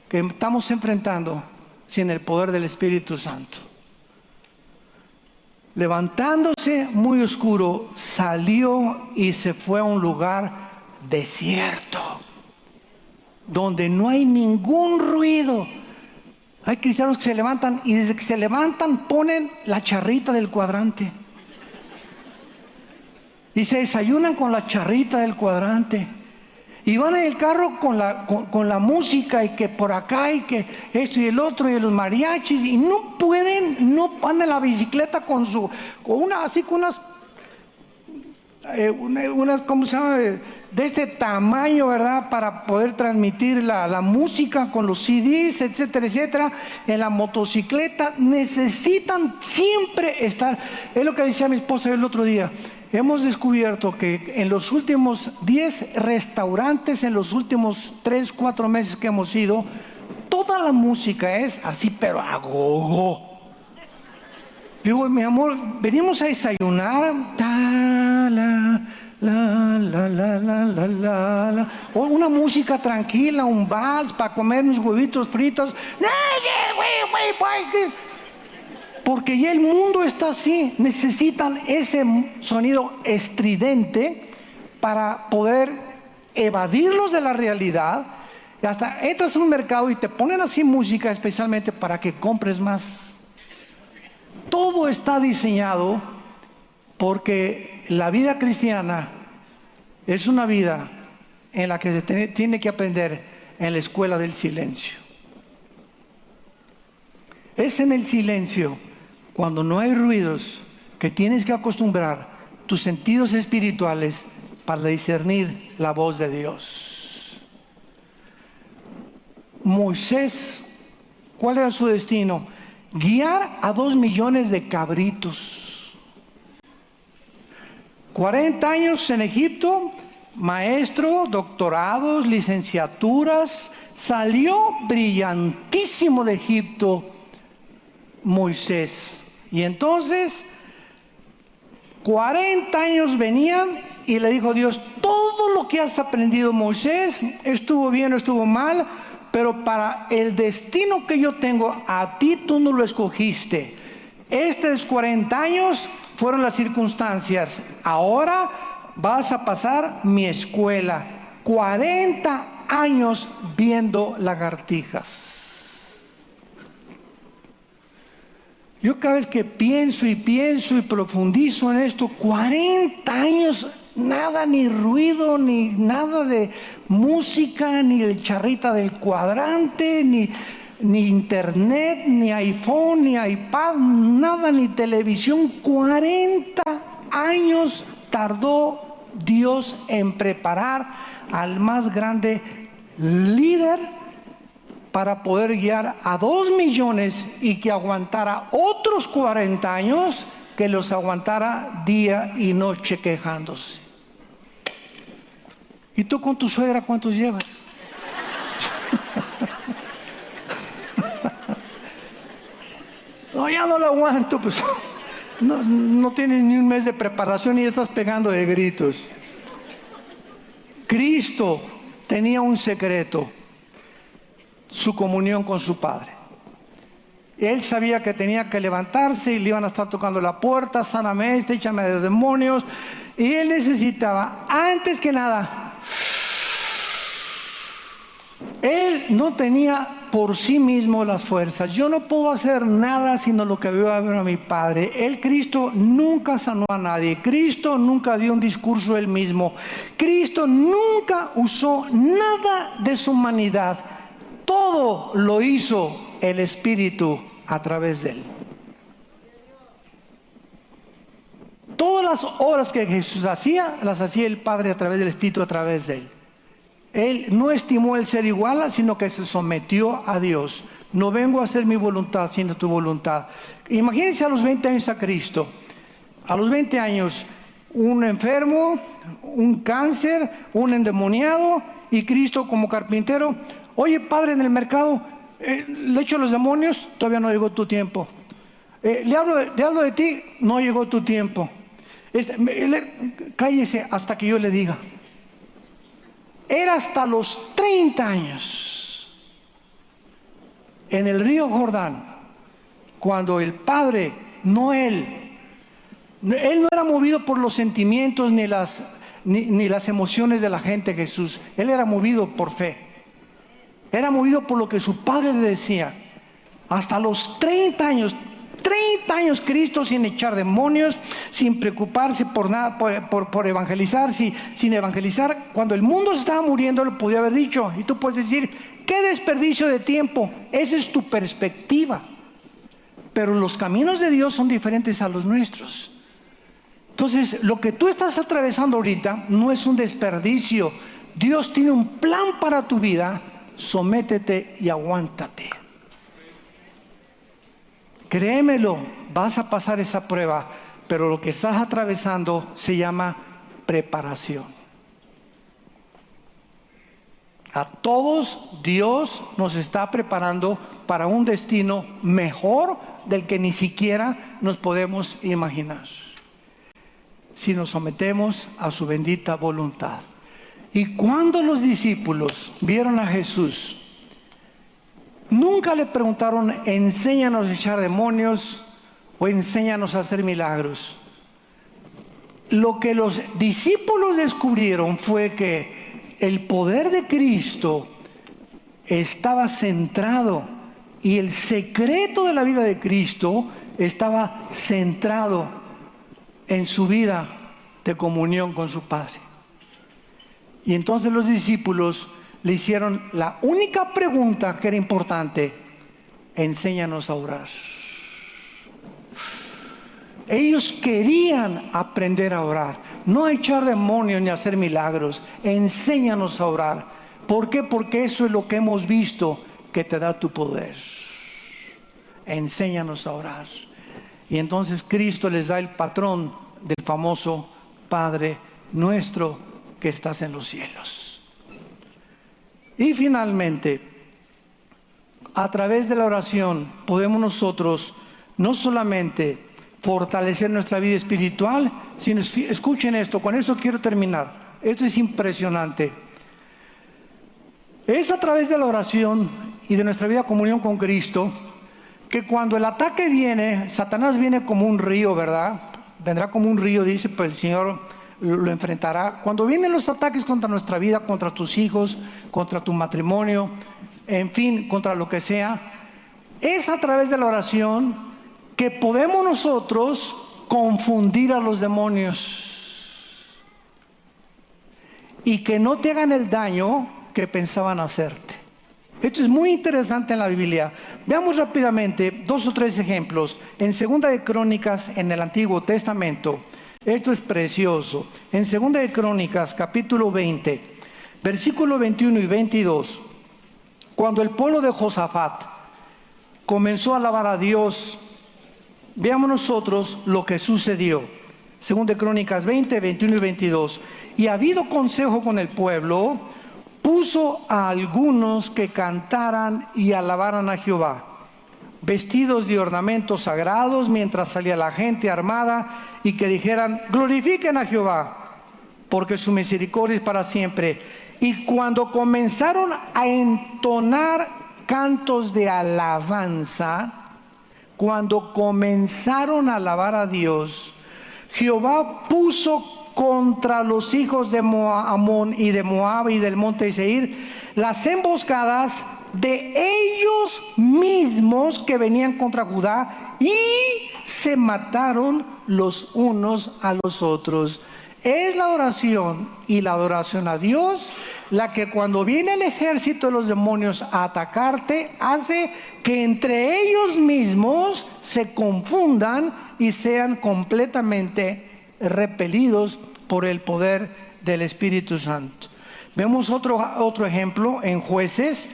que estamos enfrentando sin el poder del Espíritu Santo. Levantándose muy oscuro, salió y se fue a un lugar desierto, donde no hay ningún ruido. Hay cristianos que se levantan y desde que se levantan ponen la charrita del cuadrante y se desayunan con la charrita del cuadrante y van en el carro con la música y que por acá y que esto y el otro y los mariachis, y no pueden, no van en la bicicleta con unas ¿cómo se llama? de este tamaño, ¿verdad? Para poder transmitir la música con los CDs, etcétera, etcétera. En la motocicleta necesitan siempre estar. Es lo que decía mi esposa el otro día. Hemos descubierto que en los últimos 10 restaurantes, en los últimos 3, 4 meses que hemos ido, toda la música es así, pero a gogo. Digo, mi amor, venimos a desayunar, o una música tranquila, un vals para comer mis huevitos fritos. Porque ya el mundo está así, necesitan ese sonido estridente para poder evadirlos de la realidad. Y hasta entras a un mercado y te ponen así música especialmente para que compres más. Todo está diseñado porque la vida cristiana es una vida en la que se tiene que aprender en la escuela del silencio. Es en el silencio, cuando no hay ruidos, que tienes que acostumbrar tus sentidos espirituales para discernir la voz de Dios. Moisés, ¿cuál era su destino? Guiar a 2 millones de cabritos. 40 años en Egipto, maestro, doctorados, licenciaturas, salió brillantísimo de Egipto Moisés. Y entonces 40 años venían y le dijo Dios: todo lo que has aprendido, Moisés, estuvo bien o estuvo mal, pero para el destino que yo tengo, a ti tú no lo escogiste. Estos 40 años fueron las circunstancias. Ahora vas a pasar mi escuela. 40 años viendo lagartijas. Yo cada vez que pienso y profundizo en esto, 40 años, nada, ni ruido, ni nada de música, ni el charrita del cuadrante, ni internet, ni iPhone, ni iPad, nada, ni televisión. 40 años tardó Dios en preparar al más grande líder para poder guiar a 2 millones y que aguantara otros 40 años, que los aguantara día y noche quejándose. ¿Y tú con tu suegra cuántos llevas? No, ya no lo aguanto, pues no tienes ni un mes de preparación y ya estás pegando de gritos. Cristo tenía un secreto: su comunión con su Padre. Él sabía que tenía que levantarse y le iban a estar tocando la puerta: sáname este, échame de demonios. Y él necesitaba, antes que nada, él no tenía por sí mismo las fuerzas. Yo no puedo hacer nada sino lo que veo a mi Padre. Cristo nunca sanó a nadie. Cristo nunca dio un discurso él mismo. Cristo nunca usó nada de su humanidad. Todo lo hizo el Espíritu a través de él. Todas las obras que Jesús hacía, las hacía el Padre a través del Espíritu, a través de él. Él no estimó el ser igual, sino que se sometió a Dios. No vengo a hacer mi voluntad, sino tu voluntad. Imagínense a los 20 años a Cristo. A los 20 años, un enfermo, un cáncer, un endemoniado, y Cristo como carpintero: oye, Padre, en el mercado le echo los demonios, todavía no llegó tu tiempo. Le hablo de ti, no llegó tu tiempo. Cállese hasta que yo le diga. Era hasta los 30 años en el río Jordán, cuando el Padre, no él no era movido por los sentimientos ni las emociones de la gente. Jesús, él era movido por fe, era movido por lo que su Padre le decía. Hasta los 30 años Cristo, sin echar demonios, sin preocuparse por nada, por evangelizar, sin evangelizar. Cuando el mundo se estaba muriendo, le podía haber dicho, y tú puedes decir: qué desperdicio de tiempo. Esa es tu perspectiva, pero los caminos de Dios son diferentes a los nuestros. Entonces, lo que tú estás atravesando ahorita no es un desperdicio. Dios tiene un plan para tu vida. Sométete y aguántate. Créemelo, vas a pasar esa prueba, pero lo que estás atravesando se llama preparación. A todos Dios nos está preparando para un destino mejor del que ni siquiera nos podemos imaginar, si nos sometemos a su bendita voluntad. Y cuando los discípulos vieron a Jesús, nunca le preguntaron, enséñanos a echar demonios o enséñanos a hacer milagros. Lo que los discípulos descubrieron fue que el poder de Cristo estaba centrado, y el secreto de la vida de Cristo estaba centrado en su vida de comunión con su Padre. Y entonces los discípulos le hicieron la única pregunta que era importante: enséñanos a orar. Ellos querían aprender a orar, no a echar demonios ni a hacer milagros. Enséñanos a orar. ¿Por qué? Porque eso es lo que hemos visto que te da tu poder. Enséñanos a orar. Y entonces Cristo les da el patrón del famoso Padre nuestro que estás en los cielos. Y finalmente, a través de la oración podemos nosotros no solamente fortalecer nuestra vida espiritual, sino, escuchen esto, con esto quiero terminar. Esto es impresionante. Es a través de la oración y de nuestra vida de comunión con Cristo que cuando el ataque viene, Satanás viene como un río, ¿verdad? Vendrá como un río, dice, pues el Señor lo enfrentará. Cuando vienen los ataques contra nuestra vida, contra tus hijos, contra tu matrimonio, en fin, contra lo que sea, es a través de la oración que podemos nosotros confundir a los demonios y que no te hagan el daño que pensaban hacerte. Esto es muy interesante en la Biblia. Veamos rápidamente 2 o 3 ejemplos. En 2 de Crónicas, en el Antiguo Testamento, esto es precioso. En 2 de Crónicas, capítulo 20, versículo 21 y 22, cuando el pueblo de Josafat comenzó a alabar a Dios, veamos nosotros lo que sucedió. 2 de Crónicas 20, 21 y 22. Y habido consejo con el pueblo, puso a algunos que cantaran y alabaran a Jehová, vestidos de ornamentos sagrados, mientras salía la gente armada, y que dijeran, glorifiquen a Jehová, porque su misericordia es para siempre. Y cuando comenzaron a entonar cantos de alabanza, cuando comenzaron a alabar a Dios, Jehová puso contra los hijos de Amón y de Moab y del monte de Seir las emboscadas de ellos mismos que venían contra Judá, y se mataron los unos a los otros. Es la oración y la adoración a Dios la que, cuando viene el ejército de los demonios a atacarte, hace que entre ellos mismos se confundan y sean completamente repelidos por el poder del Espíritu Santo. Vemos otro ejemplo en Jueces,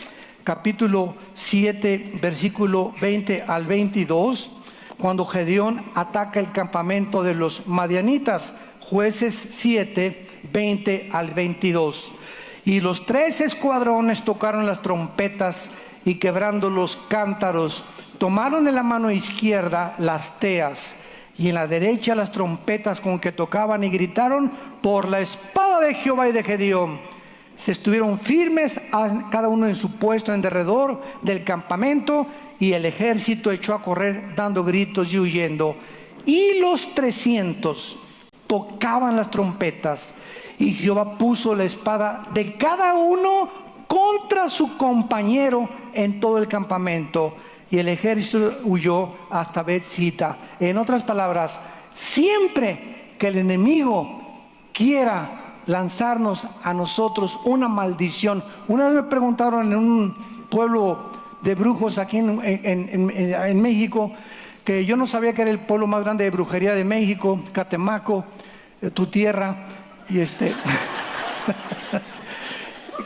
capítulo 7, versículo 20 al 22, cuando Gedeón ataca el campamento de los madianitas. Jueces 7, 20 al 22. Y los 3 escuadrones tocaron las trompetas, y quebrando los cántaros, tomaron en la mano izquierda las teas, y en la derecha las trompetas con que tocaban, y gritaron por la espada de Jehová y de Gedeón. Se estuvieron firmes cada uno en su puesto en derredor del campamento, y el ejército echó a correr dando gritos y huyendo. Y los 300 tocaban las trompetas, y Jehová puso la espada de cada uno contra su compañero en todo el campamento, y el ejército huyó hasta Bet-sita. En otras palabras, siempre que el enemigo quiera lanzarnos a nosotros una maldición. Una vez me preguntaron en un pueblo de brujos aquí en México, que yo no sabía que era el pueblo más grande de brujería de México, Catemaco, tu tierra, y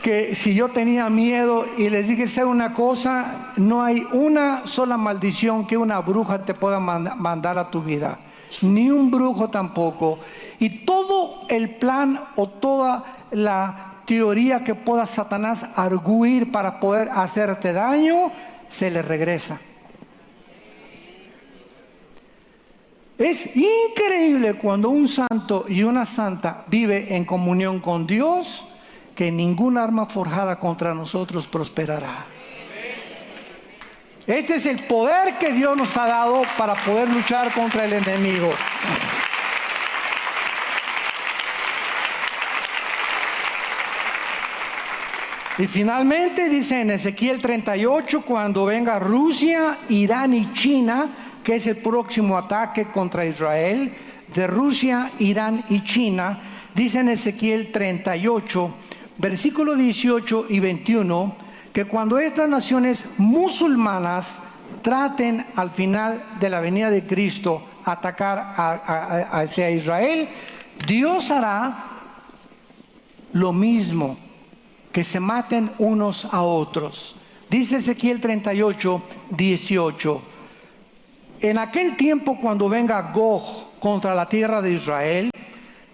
que si yo tenía miedo, y les dije, ¿sabe una cosa? No hay una sola maldición que una bruja te pueda mandar a tu vida, ni un brujo tampoco. Y todo el plan o toda la teoría que pueda Satanás arguir para poder hacerte daño, se le regresa. Es increíble cuando un santo y una santa vive en comunión con Dios, que ninguna arma forjada contra nosotros prosperará. Este es el poder que Dios nos ha dado para poder luchar contra el enemigo. Y finalmente dice en Ezequiel 38, cuando venga Rusia, Irán y China, que es el próximo ataque contra Israel, de Rusia, Irán y China, dice en Ezequiel 38, versículos 18 y 21, que cuando estas naciones musulmanas traten al final de la venida de Cristo atacar a Israel, Dios hará lo mismo, que se maten unos a otros. Dice Ezequiel 38, 18. En aquel tiempo, cuando venga Gog contra la tierra de Israel,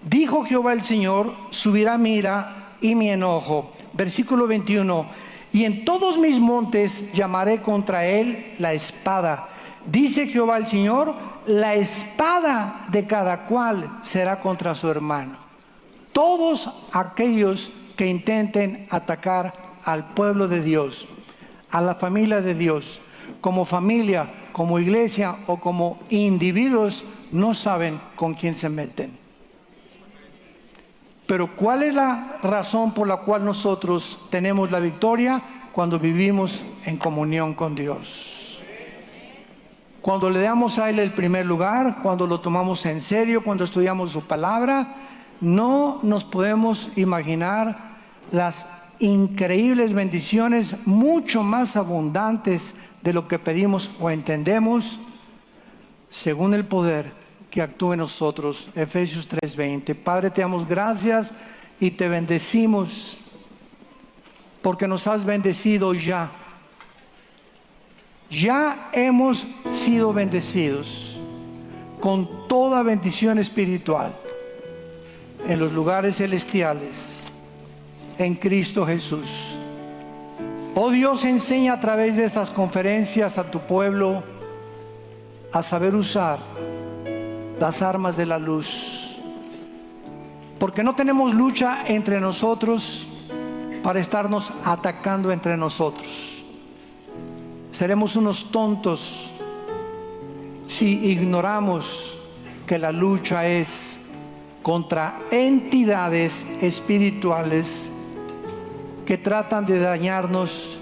dijo Jehová el Señor, subirá mi ira y mi enojo. Versículo 21. Y en todos mis montes llamaré contra él la espada. Dice Jehová el Señor, la espada de cada cual será contra su hermano. Todos aquellos que intenten atacar al pueblo de Dios, a la familia de Dios, como familia, como iglesia o como individuos, no saben con quién se meten. Pero ¿cuál es la razón por la cual nosotros tenemos la victoria? Cuando vivimos en comunión con Dios. Cuando le damos a Él el primer lugar, cuando lo tomamos en serio, cuando estudiamos su palabra, no nos podemos imaginar las increíbles bendiciones, mucho más abundantes de lo que pedimos o entendemos, según el poder que actúa en nosotros. Efesios 3:20. Padre, te damos gracias y te bendecimos porque nos has bendecido ya. Ya hemos sido bendecidos con toda bendición espiritual en los lugares celestiales en Cristo Jesús. Oh Dios, enseña a través de estas conferencias a tu pueblo a saber usar las armas de la luz, porque no tenemos lucha entre nosotros para estarnos atacando entre nosotros. Seremos unos tontos si ignoramos que la lucha es contra entidades espirituales que tratan de dañarnos,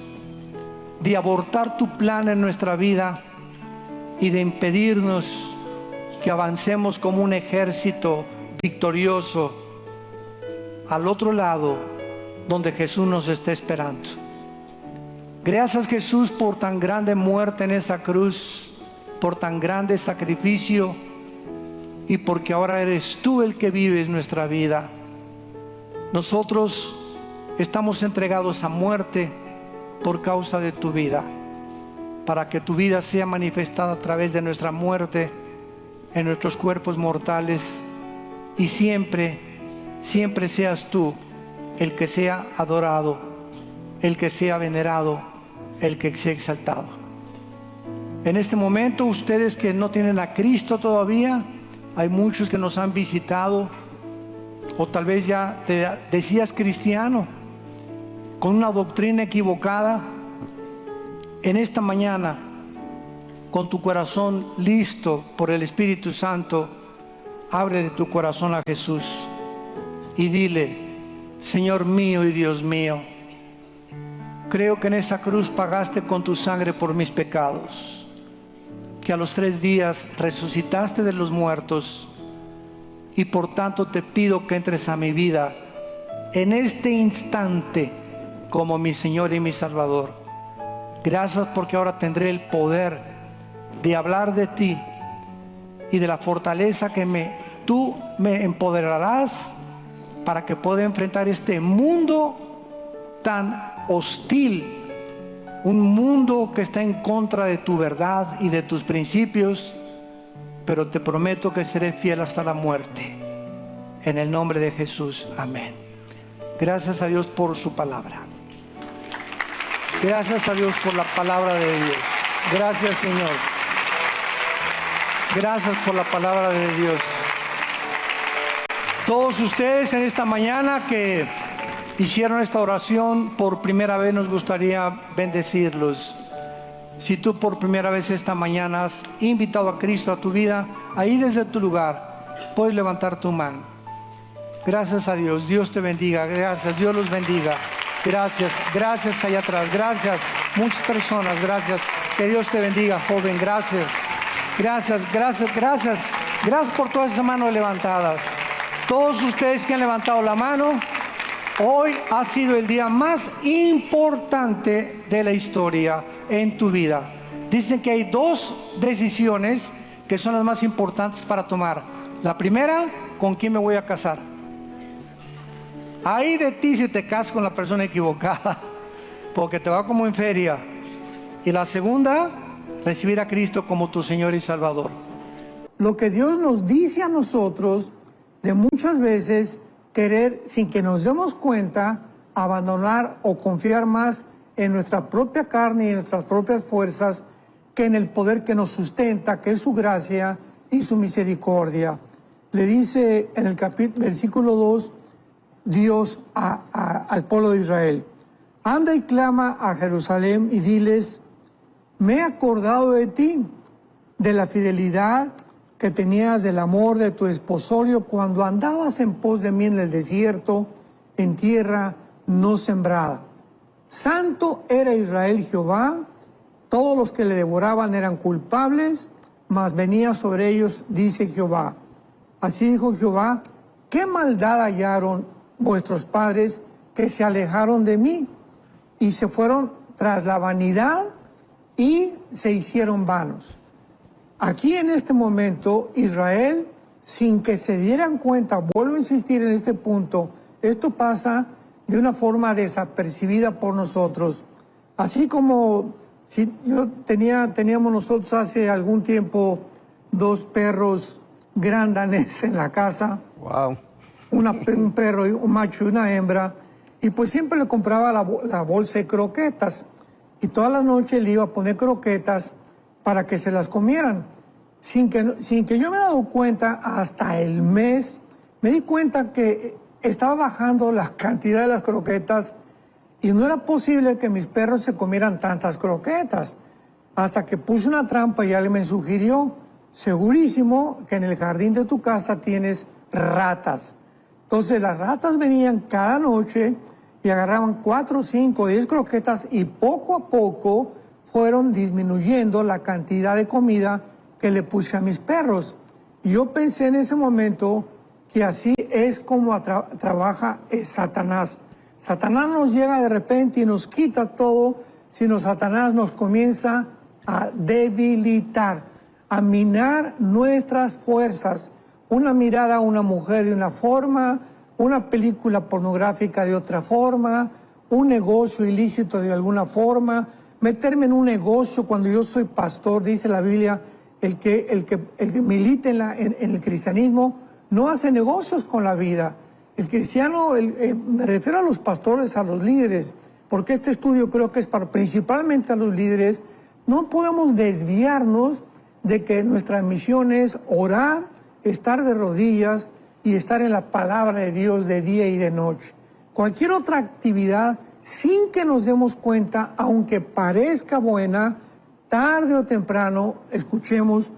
de abortar tu plan en nuestra vida y de impedirnos que avancemos como un ejército victorioso al otro lado donde Jesús nos está esperando. Gracias, Jesús, por tan grande muerte en esa cruz, por tan grande sacrificio y porque ahora eres tú el que vives nuestra vida. Nosotros estamos entregados a muerte por causa de tu vida, para que tu vida sea manifestada a través de nuestra muerte en nuestros cuerpos mortales, y siempre, siempre seas tú el que sea adorado, el que sea venerado, el que sea exaltado. En este momento, ustedes que no tienen a Cristo todavía, hay muchos que nos han visitado, o tal vez ya te decías cristiano con una doctrina equivocada. En esta mañana, con tu corazón listo por el Espíritu Santo, abre de tu corazón a Jesús y dile: Señor mío y Dios mío, creo que en esa cruz pagaste con tu sangre por mis pecados, que a los 3 días resucitaste de los muertos, y por tanto te pido que entres a mi vida en este instante como mi Señor y mi Salvador. Gracias, porque ahora tendré el poder de hablar de ti y de la fortaleza que tú me empoderarás para que pueda enfrentar este mundo tan hostil, un mundo que está en contra de tu verdad y de tus principios, pero te prometo que seré fiel hasta la muerte. En el nombre de Jesús, amén. Gracias a Dios por su palabra. Gracias a Dios por la palabra de Dios. Gracias, Señor. Gracias por la palabra de Dios. Todos ustedes en esta mañana que hicieron esta oración por primera vez, nos gustaría bendecirlos. Si tú por primera vez esta mañana has invitado a Cristo a tu vida, ahí desde tu lugar puedes levantar tu mano. Gracias a Dios. Dios te bendiga. Gracias. Dios los bendiga. Gracias. Gracias allá atrás. Gracias. Muchas personas. Gracias. Que Dios te bendiga, joven. Gracias. Gracias. Gracias. Gracias. Gracias por todas esas manos levantadas. Todos ustedes que han levantado la mano, hoy ha sido el día más importante de la historia en tu vida. Dicen que hay dos decisiones que son las más importantes para tomar. La primera, ¿con quién me voy a casar? Ahí de ti si te casas con la persona equivocada, porque te va como en feria. Y la segunda, recibir a Cristo como tu Señor y Salvador. Lo que Dios nos dice a nosotros, de muchas veces querer, sin que nos demos cuenta, abandonar o confiar más en nuestra propia carne y en nuestras propias fuerzas que en el poder que nos sustenta, que es su gracia y su misericordia. Le dice en el versículo 2, Dios al pueblo de Israel: anda y clama a Jerusalén y diles, me he acordado de ti, de la fidelidad que tenías, del amor de tu esposorio cuando andabas en pos de mí en el desierto, en tierra no sembrada. Santo era Israel Jehová, todos los que le devoraban eran culpables, mas venía sobre ellos, dice Jehová. Así dijo Jehová, ¿qué maldad hallaron vuestros padres que se alejaron de mí y se fueron tras la vanidad y se hicieron vanos? Aquí en este momento Israel, sin que se dieran cuenta, vuelvo a insistir en este punto, esto pasa de una forma desapercibida por nosotros. Así como si teníamos nosotros hace algún tiempo 2 perros grandanes en la casa. Wow. Un perro, un macho y una hembra, y pues siempre le compraba la bolsa de croquetas, y toda la noche le iba a poner croquetas para que se las comieran. Sin que yo me he dado cuenta, hasta el mes, me di cuenta que estaba bajando la cantidad de las croquetas, y no era posible que mis perros se comieran tantas croquetas, hasta que puse una trampa y alguien me sugirió, segurísimo que en el jardín de tu casa tienes ratas. Entonces las ratas venían cada noche y agarraban 4, 5, 10 croquetas y poco a poco fueron disminuyendo la cantidad de comida que le puse a mis perros. Y yo pensé en ese momento que así es como trabaja Satanás. Satanás nos llega de repente y nos quita todo, sino Satanás nos comienza a debilitar, a minar nuestras fuerzas. Una mirada a una mujer de una forma, una película pornográfica de otra forma, un negocio ilícito de alguna forma, meterme en un negocio cuando yo soy pastor, dice la Biblia, el que milita en el cristianismo no hace negocios con la vida. El cristiano, me refiero a los pastores, a los líderes, porque este estudio creo que es principalmente a los líderes. No podemos desviarnos de que nuestra misión es orar, estar de rodillas y estar en la palabra de Dios de día y de noche. Cualquier otra actividad, sin que nos demos cuenta, aunque parezca buena, tarde o temprano, escuchemos,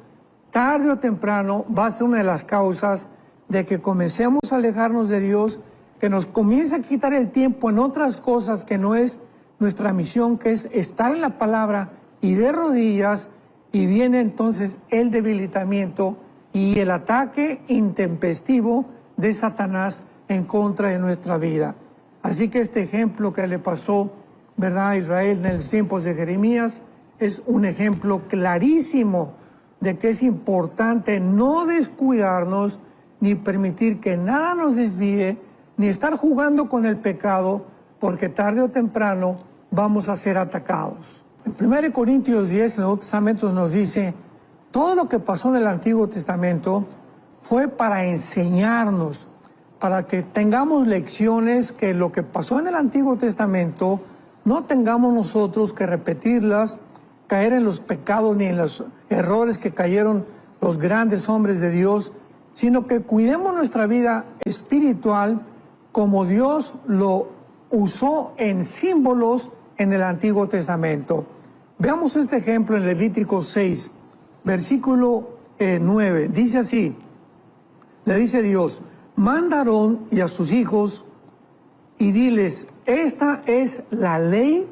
tarde o temprano va a ser una de las causas de que comencemos a alejarnos de Dios, que nos comience a quitar el tiempo en otras cosas que no es nuestra misión, que es estar en la palabra y de rodillas, y viene entonces el debilitamiento y el ataque intempestivo de Satanás en contra de nuestra vida. Así que este ejemplo que le pasó, ¿verdad?, a Israel en los tiempos de Jeremías, es un ejemplo clarísimo de que es importante no descuidarnos, ni permitir que nada nos desvíe, ni estar jugando con el pecado, porque tarde o temprano vamos a ser atacados. En 1 Corintios 10, en el Nuevo Testamento nos dice, todo lo que pasó en el Antiguo Testamento fue para enseñarnos, para que tengamos lecciones, que lo que pasó en el Antiguo Testamento no tengamos nosotros que repetirlas, caer en los pecados ni en los errores que cayeron los grandes hombres de Dios, sino que cuidemos nuestra vida espiritual como Dios lo usó en símbolos en el Antiguo Testamento. Veamos este ejemplo en Levítico 6, versículo 9. Dice así, le dice Dios, manda a Aarón y a sus hijos y diles, esta es la ley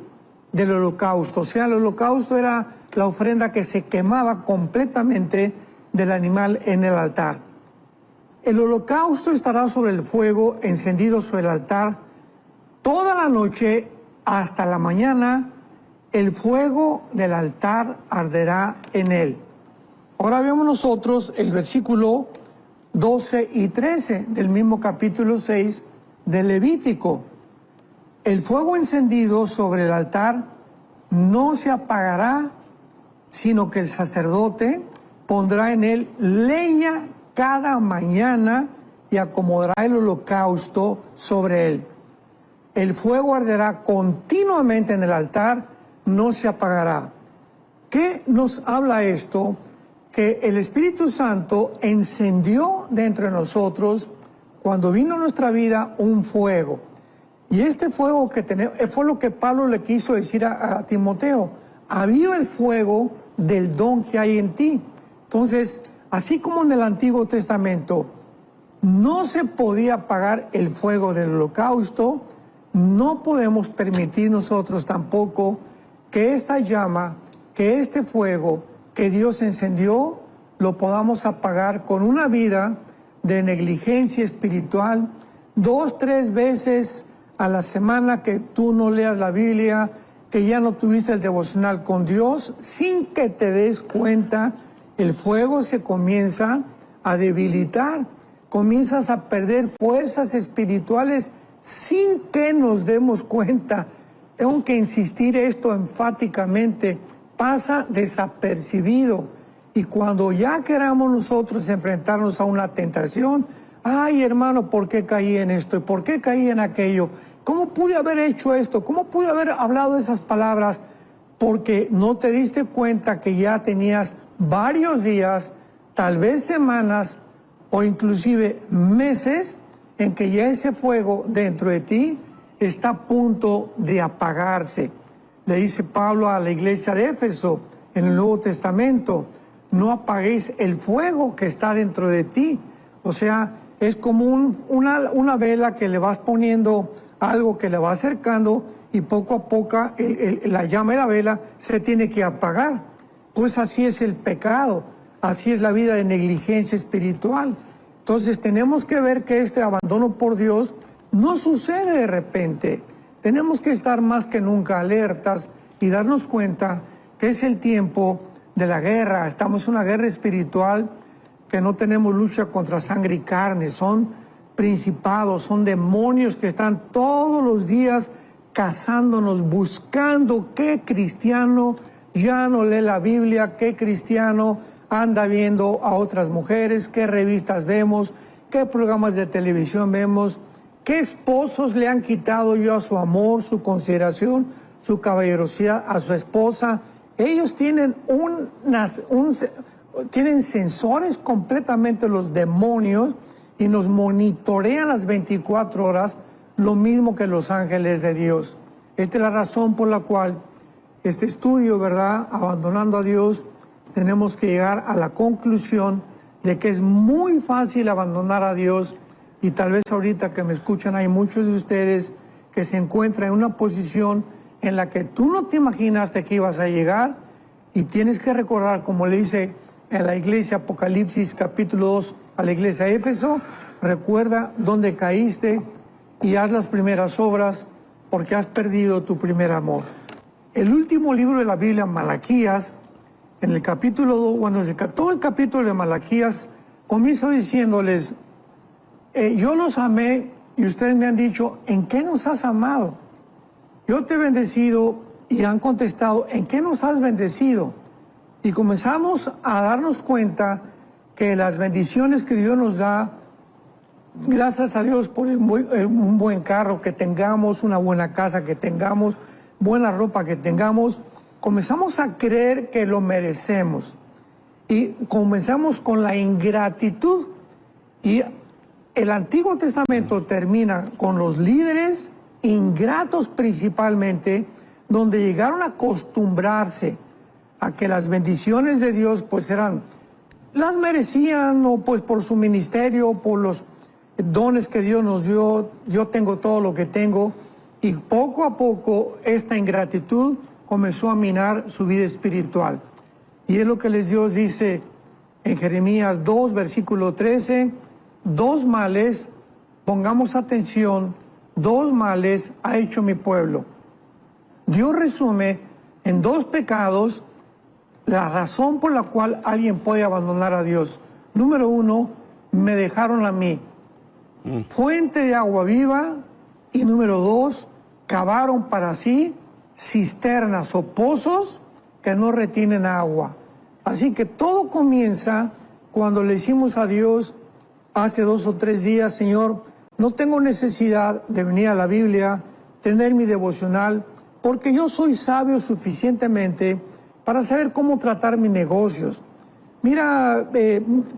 del holocausto. O sea, el holocausto era la ofrenda que se quemaba completamente del animal en el altar. El holocausto estará sobre el fuego encendido sobre el altar toda la noche hasta la mañana. El fuego del altar arderá en él. Ahora vemos nosotros el versículo 12 y 13 del mismo capítulo 6 de Levítico. El fuego encendido sobre el altar no se apagará, sino que el sacerdote pondrá en él leña cada mañana y acomodará el holocausto sobre él. El fuego arderá continuamente en el altar, no se apagará. ¿Qué nos habla esto? Que el Espíritu Santo encendió dentro de nosotros, cuando vino a nuestra vida, un fuego. Y este fuego que tenemos, fue lo que Pablo le quiso decir a Timoteo. Aviva el fuego del don que hay en ti. Entonces, así como en el Antiguo Testamento no se podía apagar el fuego del holocausto, no podemos permitir nosotros tampoco que esta llama, que este fuego que Dios encendió, lo podamos apagar con una vida de negligencia espiritual. 2, 3 veces a la semana que tú no leas la Biblia, que ya no tuviste el devocional con Dios, sin que te des cuenta, el fuego se comienza a debilitar, comienzas a perder fuerzas espirituales sin que nos demos cuenta. Tengo que insistir esto enfáticamente, pasa desapercibido. Y cuando ya queramos nosotros enfrentarnos a una tentación, ay hermano, ¿por qué caí en esto? ¿Y por qué caí en aquello? ¿Cómo pude haber hecho esto? ¿Cómo pude haber hablado esas palabras? Porque no te diste cuenta que ya tenías varios días, tal vez semanas o inclusive meses, en que ya ese fuego dentro de ti está a punto de apagarse. Le dice Pablo a la iglesia de Éfeso en el Nuevo Testamento, no apaguéis el fuego que está dentro de ti. O sea, es como una vela que le vas poniendo algo que le va acercando y poco a poco la llama de la vela se tiene que apagar. Pues así es el pecado, así es la vida de negligencia espiritual. Entonces tenemos que ver que este abandono por Dios no sucede de repente. Tenemos que estar más que nunca alertas y darnos cuenta que es el tiempo de la guerra. Estamos en una guerra espiritual, que no tenemos lucha contra sangre y carne, son principados, son demonios que están todos los días cazándonos, buscando qué cristiano ya no lee la Biblia, qué cristiano anda viendo a otras mujeres, qué revistas vemos, qué programas de televisión vemos, qué esposos le han quitado yo a su amor, su consideración, su caballerosidad a su esposa. Ellos tienen tienen sensores completamente, los demonios, y nos monitorean las 24 horas, lo mismo que los ángeles de Dios. Esta es la razón por la cual este estudio, ¿verdad?, abandonando a Dios, tenemos que llegar a la conclusión de que es muy fácil abandonar a Dios, y tal vez ahorita que me escuchan hay muchos de ustedes que se encuentran en una posición en la que tú no te imaginaste que ibas a llegar, y tienes que recordar, como le dice en la iglesia Apocalipsis capítulo 2 a la iglesia de Éfeso, recuerda dónde caíste y haz las primeras obras, porque has perdido tu primer amor. el último libro de la Biblia, Malaquías, en el capítulo 2, bueno, todo el capítulo de Malaquías, comienzo diciéndoles, yo los amé y ustedes me han dicho, ¿en qué nos has amado? Yo te he bendecido y han contestado, ¿en qué nos has bendecido? Y comenzamos a darnos cuenta que las bendiciones que Dios nos da, gracias a Dios por un buen carro que tengamos, una buena casa que tengamos, buena ropa que tengamos, comenzamos a creer que lo merecemos. Y comenzamos con la ingratitud. Y el Antiguo Testamento termina con los líderes ingratos principalmente, donde llegaron a acostumbrarse a que las bendiciones de Dios pues las merecían, o pues por su ministerio, por los dones que Dios nos dio, yo tengo todo lo que tengo, y poco a poco esta ingratitud comenzó a minar su vida espiritual. Y es lo que Dios dice en Jeremías 2, versículo 13, 2 males, pongamos atención, 2 males ha hecho mi pueblo. Dios resume en 2 pecados la razón por la cual alguien puede abandonar a Dios. Número 1, me dejaron a mí, fuente de agua viva. Y número 2, cavaron para sí cisternas o pozos que no retienen agua. Así que todo comienza cuando le decimos a Dios hace 2 o 3 días, Señor, no tengo necesidad de venir a la Biblia, tener mi devocional, porque yo soy sabio suficientemente para saber cómo tratar mis negocios. Mira,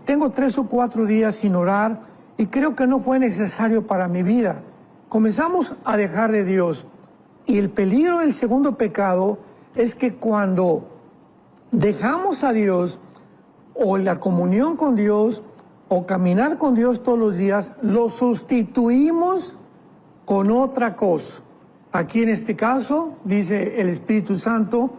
tengo 3 o 4 días sin orar y creo que no fue necesario para mi vida. Comenzamos a dejar de Dios. Y el peligro del segundo pecado es que cuando dejamos a Dios, o la comunión con Dios, o caminar con Dios todos los días, lo sustituimos con otra cosa. Aquí en este caso, dice el Espíritu Santo,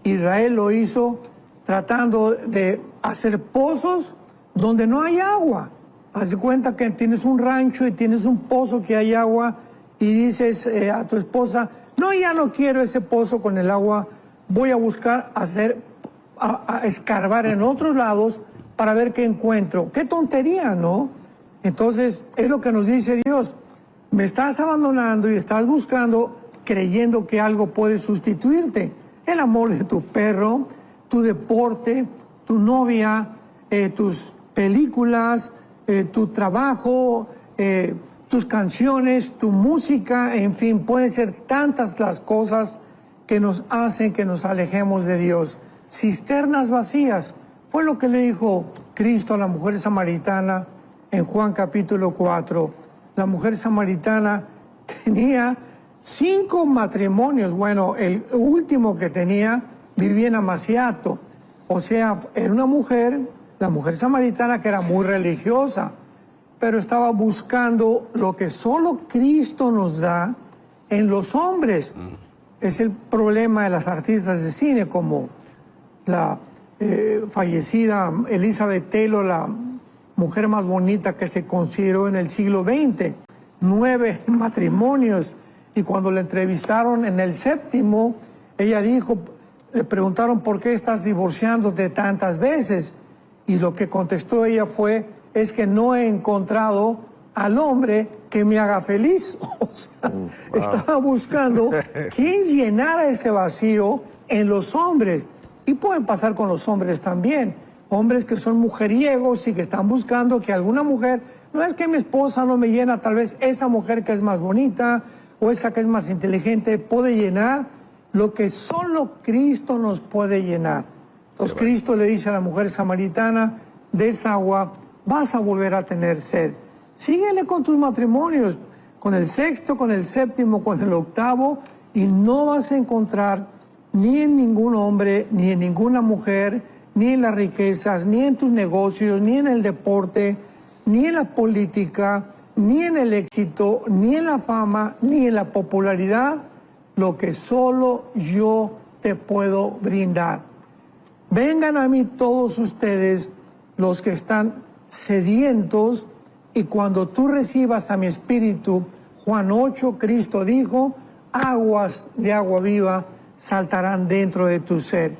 Israel lo hizo tratando de hacer pozos donde no hay agua. Haz de cuenta que tienes un rancho y tienes un pozo que hay agua y dices a tu esposa, no, ya no quiero ese pozo con el agua, voy a buscar a escarbar en otros lados para ver qué encuentro. ¡Qué tontería!, ¿no? Entonces, es lo que nos dice Dios. Me estás abandonando y estás buscando, creyendo que algo puede sustituirte. El amor de tu perro, tu deporte, tu novia, tus películas, tu trabajo, tus canciones, tu música, en fin, pueden ser tantas las cosas que nos hacen que nos alejemos de Dios. Cisternas vacías. Fue lo que le dijo Cristo a la mujer samaritana en Juan capítulo 4. La mujer samaritana tenía 5 matrimonios. Bueno, el último que tenía vivía en Amaciato. O sea, era una mujer, la mujer samaritana, que era muy religiosa, pero estaba buscando lo que solo Cristo nos da en los hombres. Es el problema de las artistas de cine, como la fallecida Elizabeth Taylor, la mujer más bonita que se consideró en el siglo XX, 9 matrimonios, y cuando la entrevistaron en el 7º, ella dijo, le preguntaron ¿por qué estás divorciándote tantas veces? Y lo que contestó ella fue, es que no he encontrado al hombre que me haga feliz. O sea, estaba buscando quién llenara ese vacío en los hombres. Y pueden pasar con los hombres también. Hombres que son mujeriegos y que están buscando que alguna mujer, no es que mi esposa no me llena, tal vez esa mujer que es más bonita o esa que es más inteligente puede llenar lo que solo Cristo nos puede llenar. Entonces Cristo le dice a la mujer samaritana, de esa agua vas a volver a tener sed. Síguele con tus matrimonios, con el 6º, con el 7º, con el 8º, y no vas a encontrar ni en ningún hombre, ni en ninguna mujer, ni en las riquezas, ni en tus negocios, ni en el deporte, ni en la política, ni en el éxito, ni en la fama, ni en la popularidad, lo que solo yo te puedo brindar. Vengan a mí todos ustedes, los que están sedientos, y cuando tú recibas a mi espíritu, Juan 8, Cristo dijo, aguas de agua viva saltarán dentro de tu ser.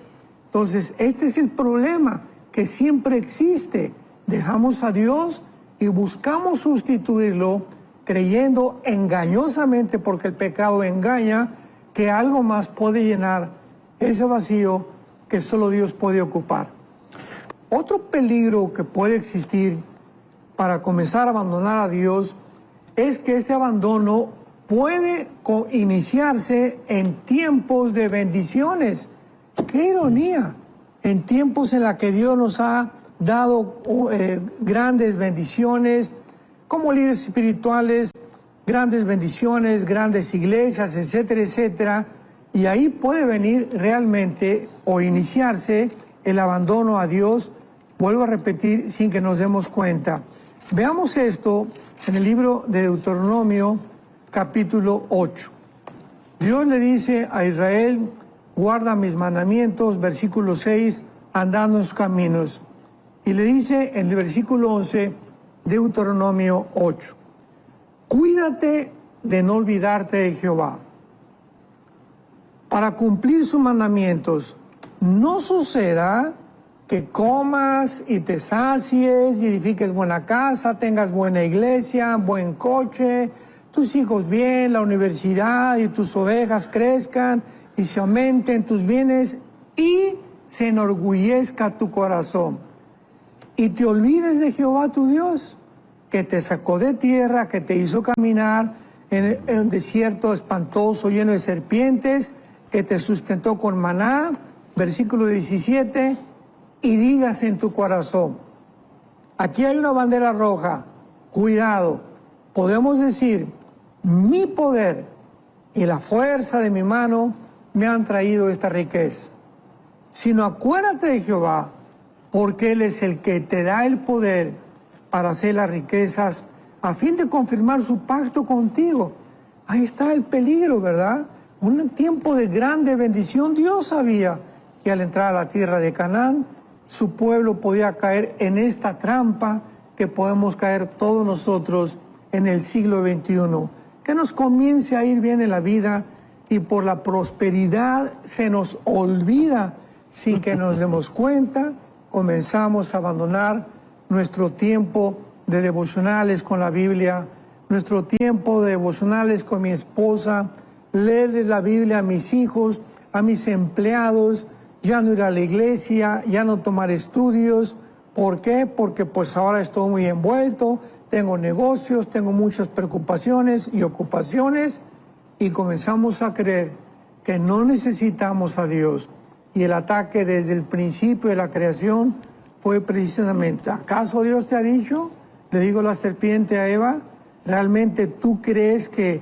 Entonces, este es el problema que siempre existe. Dejamos a Dios y buscamos sustituirlo creyendo engañosamente, porque el pecado engaña, que algo más puede llenar ese vacío que solo Dios puede ocupar. Otro peligro que puede existir para comenzar a abandonar a Dios es que este abandono puede iniciarse en tiempos de bendiciones. ¡Qué ironía! En tiempos en los que Dios nos ha dado grandes bendiciones, como líderes espirituales, grandes bendiciones, grandes iglesias, etcétera, etcétera. Y ahí puede venir realmente o iniciarse el abandono a Dios, vuelvo a repetir, sin que nos demos cuenta. Veamos esto en el libro de Deuteronomio, capítulo 8. Dios le dice a Israel: guarda mis mandamientos, versículo 6, andando en sus caminos. Y le dice en el versículo 11, Deuteronomio 8, cuídate de no olvidarte de Jehová, para cumplir sus mandamientos. No suceda que comas y te sacies y edifiques buena casa, tengas buena iglesia, buen coche, tus hijos bien, la universidad y tus ovejas crezcan y se aumenten tus bienes y se enorgullezca tu corazón. Y te olvides de Jehová tu Dios, que te sacó de tierra, que te hizo caminar en un desierto espantoso lleno de serpientes, que te sustentó con maná, versículo 17, y digas en tu corazón. Aquí hay una bandera roja, cuidado, podemos decir, mi poder y la fuerza de mi mano me han traído esta riqueza. Sino acuérdate de Jehová, porque Él es el que te da el poder para hacer las riquezas, a fin de confirmar su pacto contigo. Ahí está el peligro, ¿verdad? Un tiempo de grande bendición. Dios sabía que al entrar a la tierra de Canaán, su pueblo podía caer en esta trampa que podemos caer todos nosotros en el siglo XXI. Que nos comience a ir bien en la vida y por la prosperidad se nos olvida, sin que nos demos cuenta, comenzamos a abandonar nuestro tiempo de devocionales con la Biblia, nuestro tiempo de devocionales con mi esposa, leerles la Biblia a mis hijos, a mis empleados, ya no ir a la iglesia, ya no tomar estudios. ¿Por qué? Porque pues ahora estoy muy envuelto, tengo negocios, tengo muchas preocupaciones y ocupaciones, y comenzamos a creer que no necesitamos a Dios. Y el ataque desde el principio de la creación fue precisamente, ¿acaso Dios te ha dicho? Le digo la serpiente a Eva, ¿realmente tú crees que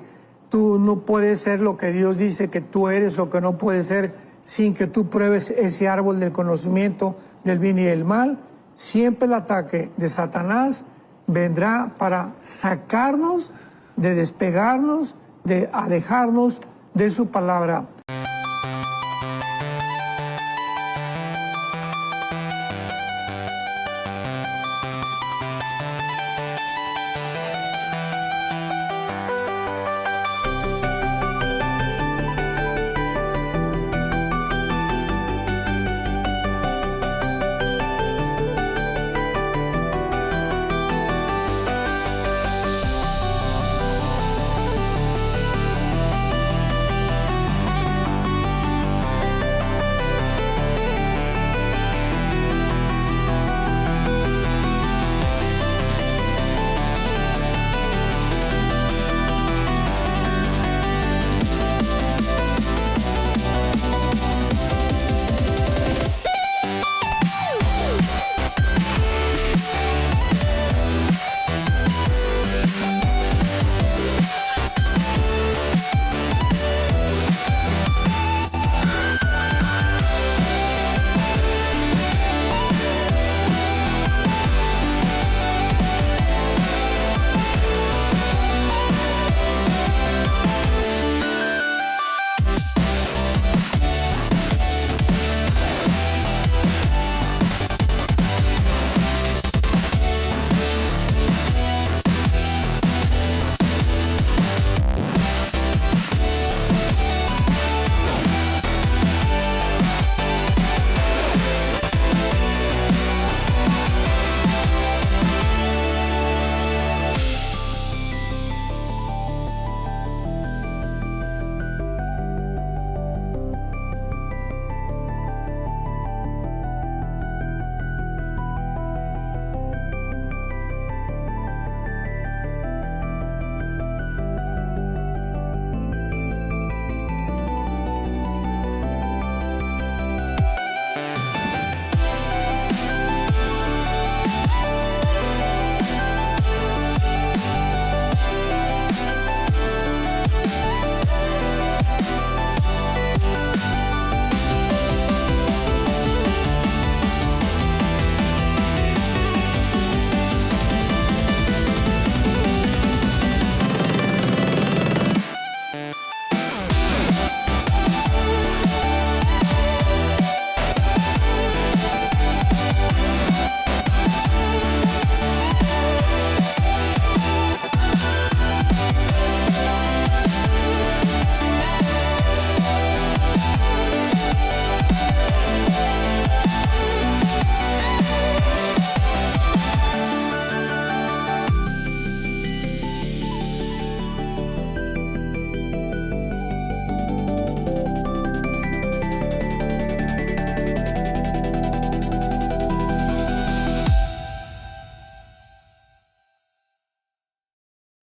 tú no puedes ser lo que Dios dice que tú eres o que no puedes ser sin que tú pruebes ese árbol del conocimiento del bien y del mal? Siempre el ataque de Satanás vendrá para sacarnos, de despegarnos, de alejarnos de su palabra.